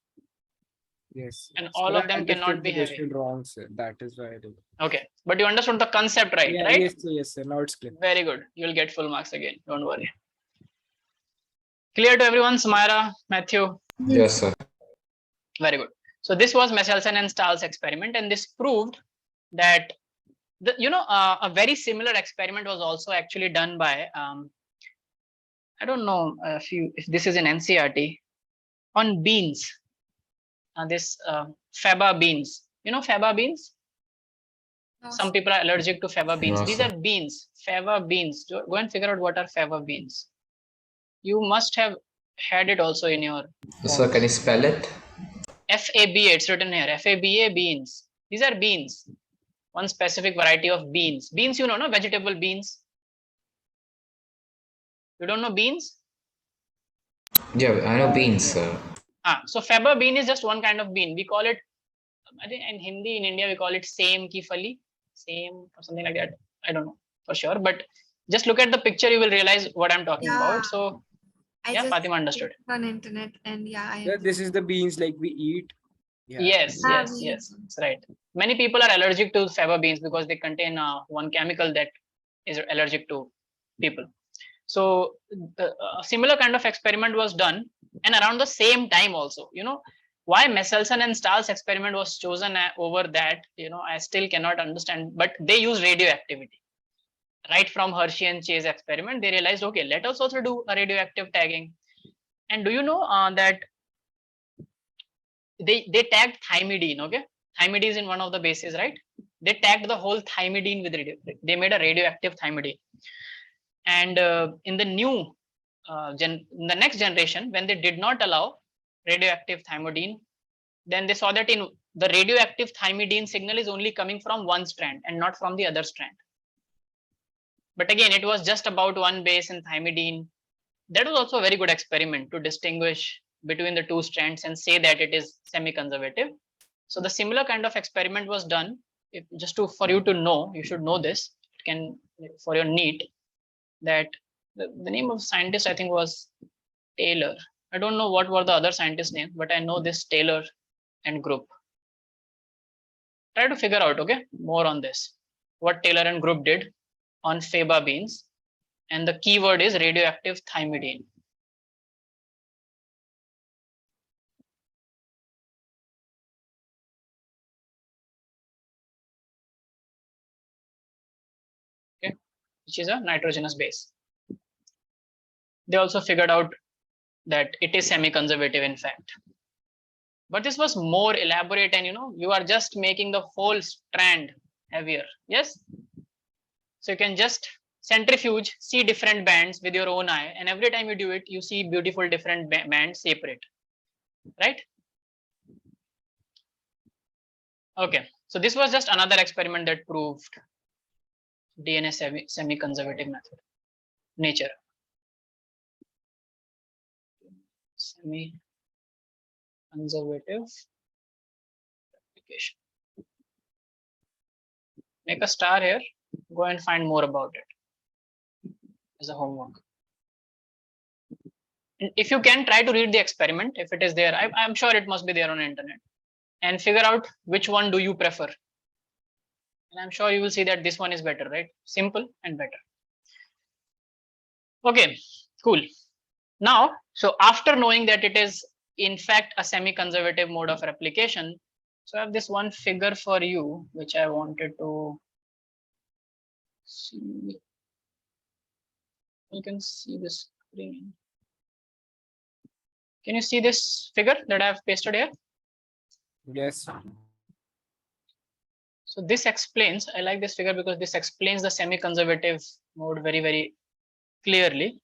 Speaker 3: Yes.
Speaker 2: And all of them cannot be heavy.
Speaker 3: Wrong, sir. That is why I did.
Speaker 2: Okay, but you understood the concept, right?
Speaker 3: Yeah,
Speaker 2: right?
Speaker 3: Yes, sir. Now it's clear.
Speaker 2: Very good. You will get full marks again. Don't worry. Clear to everyone, Sumaira, Matthew?
Speaker 5: Yes, sir.
Speaker 2: Very good. So this was Messelson and Stahl's experiment, and this proved that a very similar experiment was also actually done by I don't know if this is in NCERT on beans. This faba beans. You know faba beans?
Speaker 1: No,
Speaker 2: Some people are allergic to fava beans.
Speaker 5: No,
Speaker 2: These
Speaker 5: sir.
Speaker 2: are beans, fava beans. Go and figure out what are fava beans. You must have had it also in your.
Speaker 5: Sir, can you spell it?
Speaker 2: FABA, it's written here. FABA beans. These are beans. One specific variety of beans. Beans, you know, no? Vegetable beans. You don't know beans?
Speaker 5: Yeah, I know beans, sir.
Speaker 2: So faba bean is just one kind of bean. We call it, I think in Hindi, in India, we call it same ki fali. Same or something like that. I don't know for sure. But just look at the picture, you will realize what I'm talking about. So yeah, Fatima understood.
Speaker 1: On internet, and
Speaker 3: Yeah, this is the beans like we eat. Yeah.
Speaker 2: Yes,
Speaker 1: Ah,
Speaker 2: yes, that's right. Many people are allergic to faba beans because they contain one chemical that is allergic to people. So a similar kind of experiment was done, and around the same time also, Why Messelson and Stahl's experiment was chosen over that, I still cannot understand, but they use radioactivity. Right from Hershey and Chase experiment, they realized, okay, let us also do a radioactive tagging. And do you know that they tagged thymidine, okay? Thymidine is in one of the bases, right? They tagged the whole thymidine with they made a radioactive thymidine. And in the new, in the next generation, when they did not allow radioactive thymidine, then they saw that in the radioactive thymidine signal is only coming from one strand and not from the other strand. But again, it was just about one base in thymidine. That was also a very good experiment to distinguish between the two strands and say that it is semi-conservative. So the similar kind of experiment was done. For you to know, you should know this. It can, for your NEET, that the name of scientist I think was Taylor. I don't know what were the other scientists' names, but I know this Taylor and group. Try to figure out, okay, more on this. What Taylor and group did on faba beans, and the keyword is radioactive thymidine. Okay, which is a nitrogenous base. They also figured out that it is semi-conservative in fact. But this was more elaborate, and you are just making the whole strand heavier. Yes. So you can just centrifuge, see different bands with your own eye, and every time you do it, you see beautiful different bands separate, right? Okay, so this was just another experiment that proved DNA semi-conservative method. Nature. Semi-conservative replication. Make a star here. Go and find more about it as a homework. And if you can, try to read the experiment. If it is there, I'm sure it must be there on the internet. And figure out which one do you prefer. And I'm sure you will see that this one is better, right? Simple and better. Okay, cool. Now, so after knowing that it is in fact a semi-conservative mode of replication, so I have this one figure for you, which I wanted to see. You can see the screen. Can you see this figure that I have pasted here?
Speaker 3: Yes.
Speaker 2: So this explains, I like this figure because this explains the semi-conservative mode very, very clearly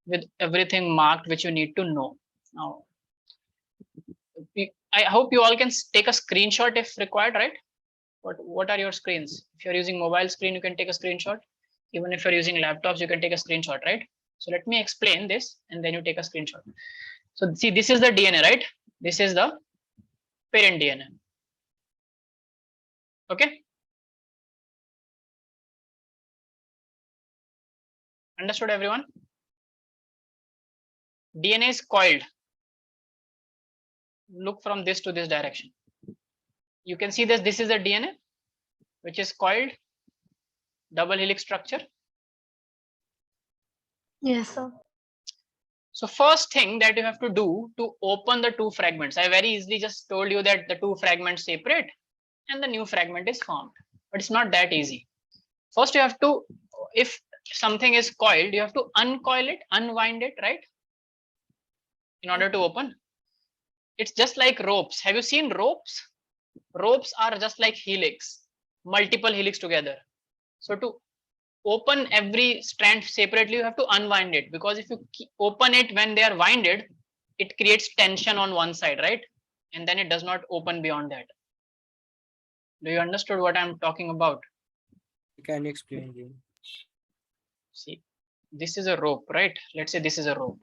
Speaker 2: with everything marked which you need to know. Now, I hope you all can take a screenshot if required, right? What are your screens? If you're using mobile screen, you can take a screenshot. Even if you're using laptops, you can take a screenshot, right? So let me explain this and then you take a screenshot. So see, this is the DNA, right? This is the parent DNA. Okay. Understood, everyone? DNA is coiled. Look from this to this direction. You can see this is the DNA, which is coiled, double helix structure.
Speaker 4: Yes, sir.
Speaker 2: So first thing that you have to do to open the two fragments, I very easily just told you that the two fragments separate and the new fragment is formed, but it's not that easy. First you have to, if something is coiled, you have to uncoil it, unwind it, right? In order to open. It's just like ropes. Have you seen ropes? Ropes are just like helix, multiple helix together. So to open every strand separately, you have to unwind it, because if you open it when they are winded, it creates tension on one side, right? And then it does not open beyond that. Do you understood what I'm talking about?
Speaker 3: Can you explain again?
Speaker 2: See, this is a rope, right? Let's say this is a rope.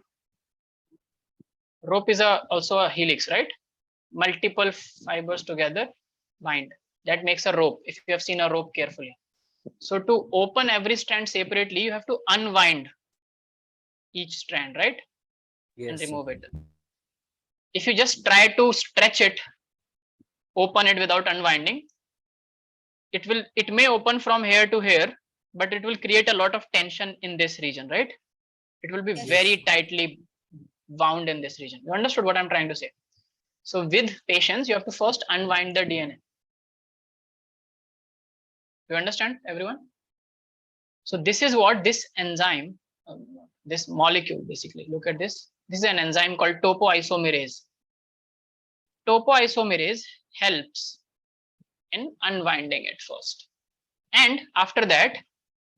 Speaker 2: Rope is also a helix, right? Multiple fibers together bind. That makes a rope, if you have seen a rope carefully. So to open every strand separately, you have to unwind each strand, right?
Speaker 3: Yes.
Speaker 2: And remove it. If you just try to stretch it, open it without unwinding, it may open from here to here, but it will create a lot of tension in this region, right? It will be very tightly wound in this region. You understood what I'm trying to say? So with patience, you have to first unwind the DNA. You understand, everyone? So this is what this enzyme, this molecule, basically, look at this. This is an enzyme called topoisomerase. Topoisomerase helps in unwinding it first. And after that,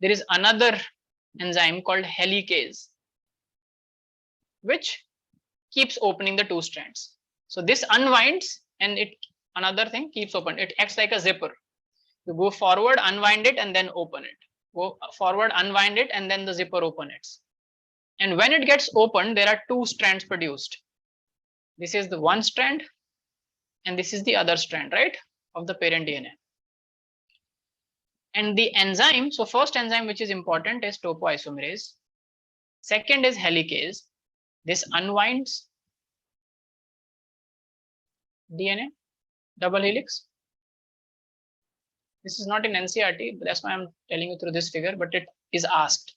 Speaker 2: there is another enzyme called helicase, which keeps opening the two strands. So this unwinds and it another thing keeps open. It acts like a zipper. You go forward, unwind it, and then open it. Go forward, unwind it, and then the zipper open it. And when it gets opened, there are two strands produced. This is the one strand, and this is the other strand, right, of the parent DNA. And the enzyme, so first enzyme which is important is topoisomerase. Second is helicase. This unwinds DNA, double helix. This is not in NCERT, but that's why I'm telling you through this figure, but it is asked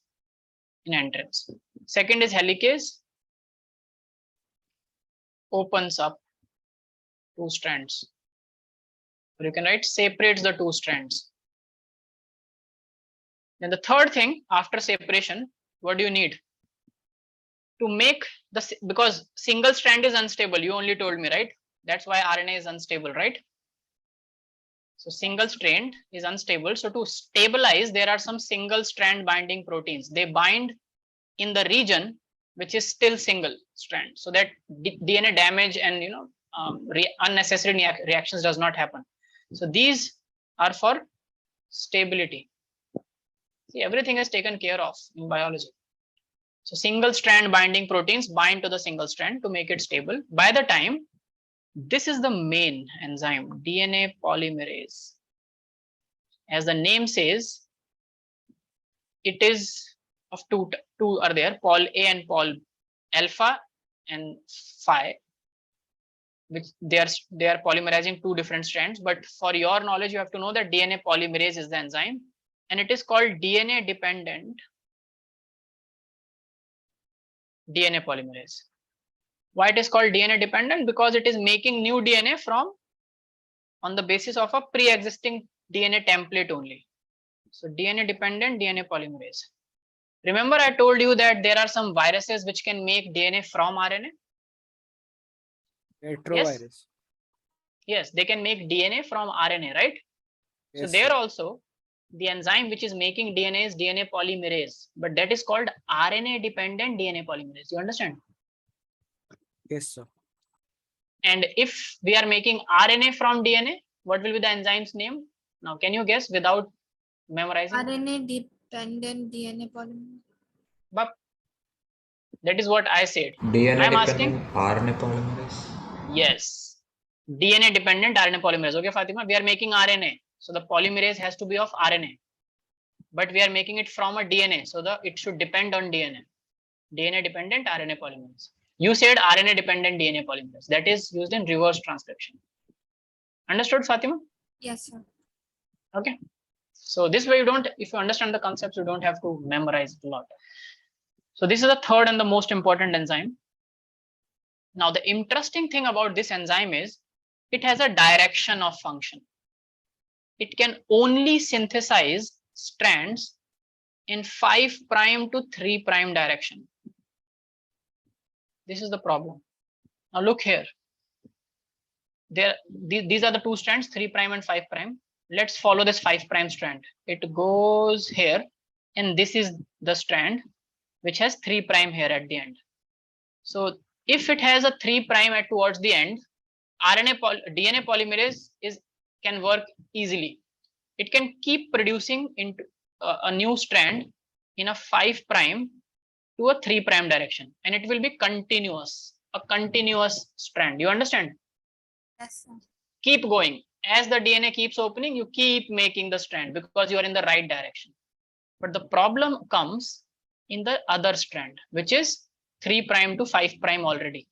Speaker 2: in entrance. Second is helicase, opens up two strands. Or you can write separates the two strands. Then the third thing after separation, what do you need? To make the, because single strand is unstable, you only told me, right? That's why RNA is unstable, right? So single strand is unstable. So to stabilize, there are some single strand binding proteins. They bind in the region which is still single strand, so that DNA damage and unnecessary reactions does not happen. So these are for stability. See, everything is taken care of in biology. So single strand binding proteins bind to the single strand to make it stable. By the time, this is the main enzyme, DNA polymerase. As the name says, it is of two are there, Pol A and Pol alpha and phi, which they are polymerizing two different strands. But for your knowledge, you have to know that DNA polymerase is the enzyme, and it is called DNA dependent DNA polymerase. Why it is called DNA dependent? Because it is making new DNA from on the basis of a pre-existing DNA template only. So DNA dependent DNA polymerase. Remember, I told you that there are some viruses which can make DNA from RNA.
Speaker 3: Retrovirus.
Speaker 2: Yes, they can make DNA from RNA, right?
Speaker 3: Yes,
Speaker 2: so there
Speaker 3: sir.
Speaker 2: also, the enzyme which is making DNA is DNA polymerase, but that is called RNA dependent DNA polymerase. You understand?
Speaker 3: Yes, sir.
Speaker 2: And if we are making RNA from DNA, what will be the enzyme's name? Now, can you guess without memorizing?
Speaker 1: RNA dependent DNA polymerase.
Speaker 2: But that is what I said.
Speaker 5: DNA
Speaker 2: I'm
Speaker 5: dependent
Speaker 2: asking.
Speaker 5: RNA polymerase.
Speaker 2: Yes, DNA dependent RNA polymerase. Okay, Fatima, we are making RNA, so the polymerase has to be of RNA, but we are making it from a DNA, so it should depend on DNA. DNA dependent RNA polymerase. You said RNA dependent DNA polymerase. That is used in reverse transcription. Understood, Fatima?
Speaker 1: Yes, sir.
Speaker 2: Okay. So this way you don't, if you understand the concepts, you don't have to memorize it a lot. So this is the third and the most important enzyme. Now the interesting thing about this enzyme is it has a direction of function. It can only synthesize strands in 5' to 3' direction. This is the problem. Now look here. These are the two strands, 3' and 5'. Let's follow this 5' strand. It goes here, and this is the strand which has 3' here at the end. So if it has a 3' at towards the end, DNA polymerase can work easily. It can keep producing into a new strand in a 5' to a 3' direction, and it will be continuous, a continuous strand. You understand?
Speaker 1: Yes, sir.
Speaker 2: Keep going. As the DNA keeps opening, you keep making the strand because you are in the right direction. But the problem comes in the other strand, which is 3' to 5' already.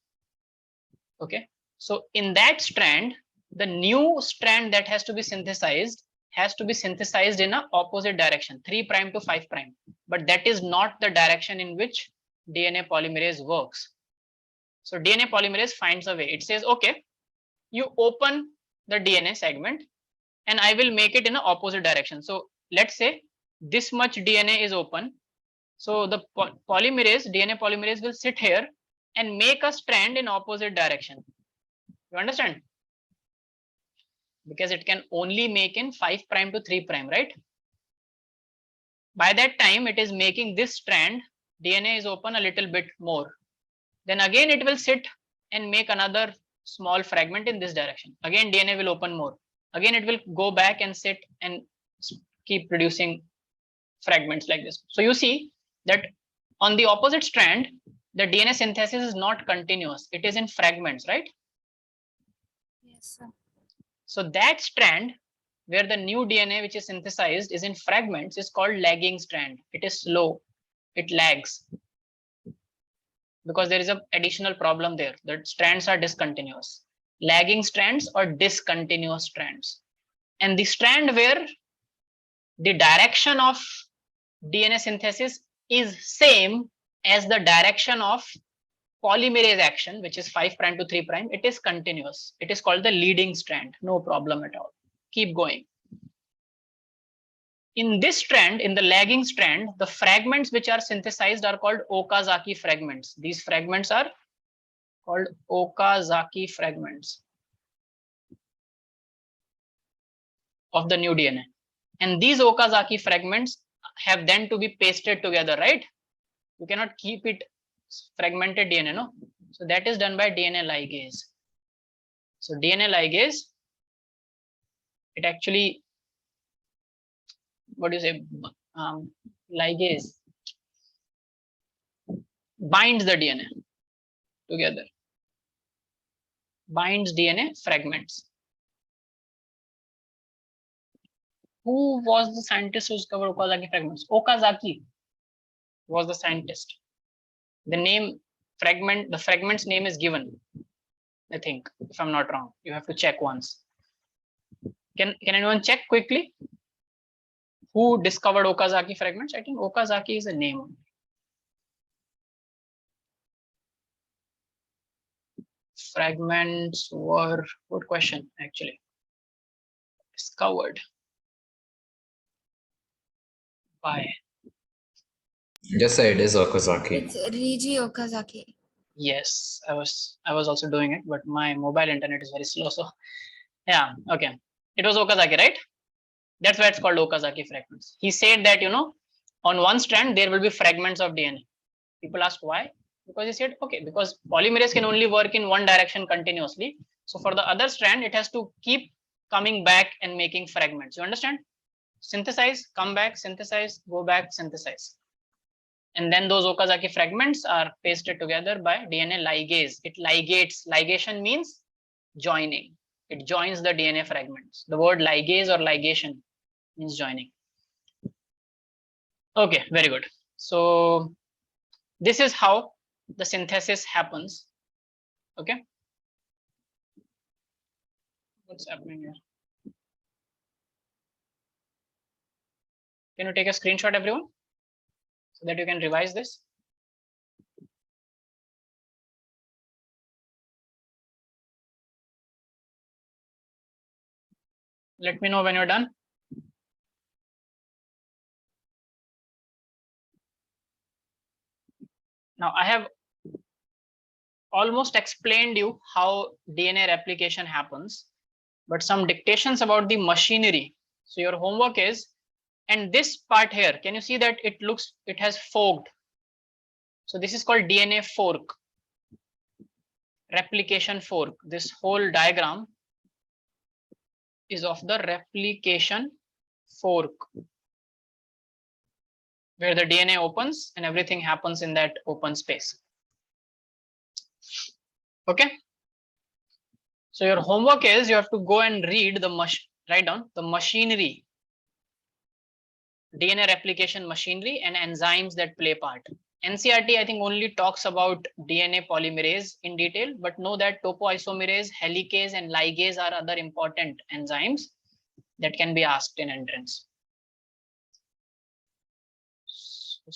Speaker 2: Okay. So in that strand, the new strand that has to be synthesized in an opposite direction, 3' to 5'. But that is not the direction in which DNA polymerase works. So DNA polymerase finds a way. It says, okay, you open the DNA segment and I will make it in an opposite direction. So let's say this much DNA is open. So the polymerase, DNA polymerase will sit here and make a strand in opposite direction. You understand? Because it can only make in 5' to 3', right? By that time, it is making this strand, DNA is open a little bit more. Then again, it will sit and make another small fragment in this direction. Again, DNA will open more. Again, it will go back and sit and keep producing fragments like this. So you see that on the opposite strand, the DNA synthesis is not continuous. It is in fragments, right?
Speaker 1: Yes, sir.
Speaker 2: So that strand where the new DNA which is synthesized is in fragments is called lagging strand. It is slow. It lags because there is an additional problem there. The strands are discontinuous. Lagging strands or discontinuous strands. And the strand where the direction of DNA synthesis is same as the direction of polymerase action, which is 5' to 3', it is continuous. It is called the leading strand. No problem at all. Keep going. In this strand, in the lagging strand, the fragments which are synthesized are called Okazaki fragments. These fragments are called Okazaki fragments of the new DNA. And these Okazaki fragments have then to be pasted together, right? You cannot keep it fragmented DNA, no? So that is done by DNA ligase. So DNA ligase, it actually, what do you say, ligase binds the DNA together, binds DNA fragments. Who was the scientist who discovered Okazaki fragments? Okazaki was the scientist. The name fragment, the fragment's name is given, I think, if I'm not wrong. You have to check once. Can anyone check quickly? Who discovered Okazaki fragments? I think Okazaki is a name. Fragments were, good question actually. Discovered by.
Speaker 5: Just say it is Okazaki.
Speaker 1: It's Reiji Okazaki.
Speaker 2: Yes, I was also doing it, but my mobile internet is very slow. So yeah, okay. It was Okazaki, right? That's why it's called Okazaki fragments. He said that, on one strand, there will be fragments of DNA. People asked why? Because he said, okay, because polymerase can only work in one direction continuously. So for the other strand, it has to keep coming back and making fragments. You understand? Synthesize, come back, synthesize, go back, synthesize. And then those Okazaki fragments are pasted together by DNA ligase. It ligates. Ligation means joining. It joins the DNA fragments. The word ligase or ligation means joining. Okay, very good. So this is how the synthesis happens. Okay. What's happening here? Can you take a screenshot, everyone, so that you can revise this? Let me know when you're done. Now I have almost explained you how DNA replication happens, but some dictations about the machinery. So your homework is, and this part here, can you see that it has forked? So this is called DNA fork, replication fork. This whole diagram is of the replication fork, where the DNA opens and everything happens in that open space. Okay. So your homework is you have to go and read write down the machinery, DNA replication machinery and enzymes that play part. NCERT, I think, only talks about DNA polymerase in detail, but know that topoisomerase, helicase, and ligase are other important enzymes that can be asked in entrance.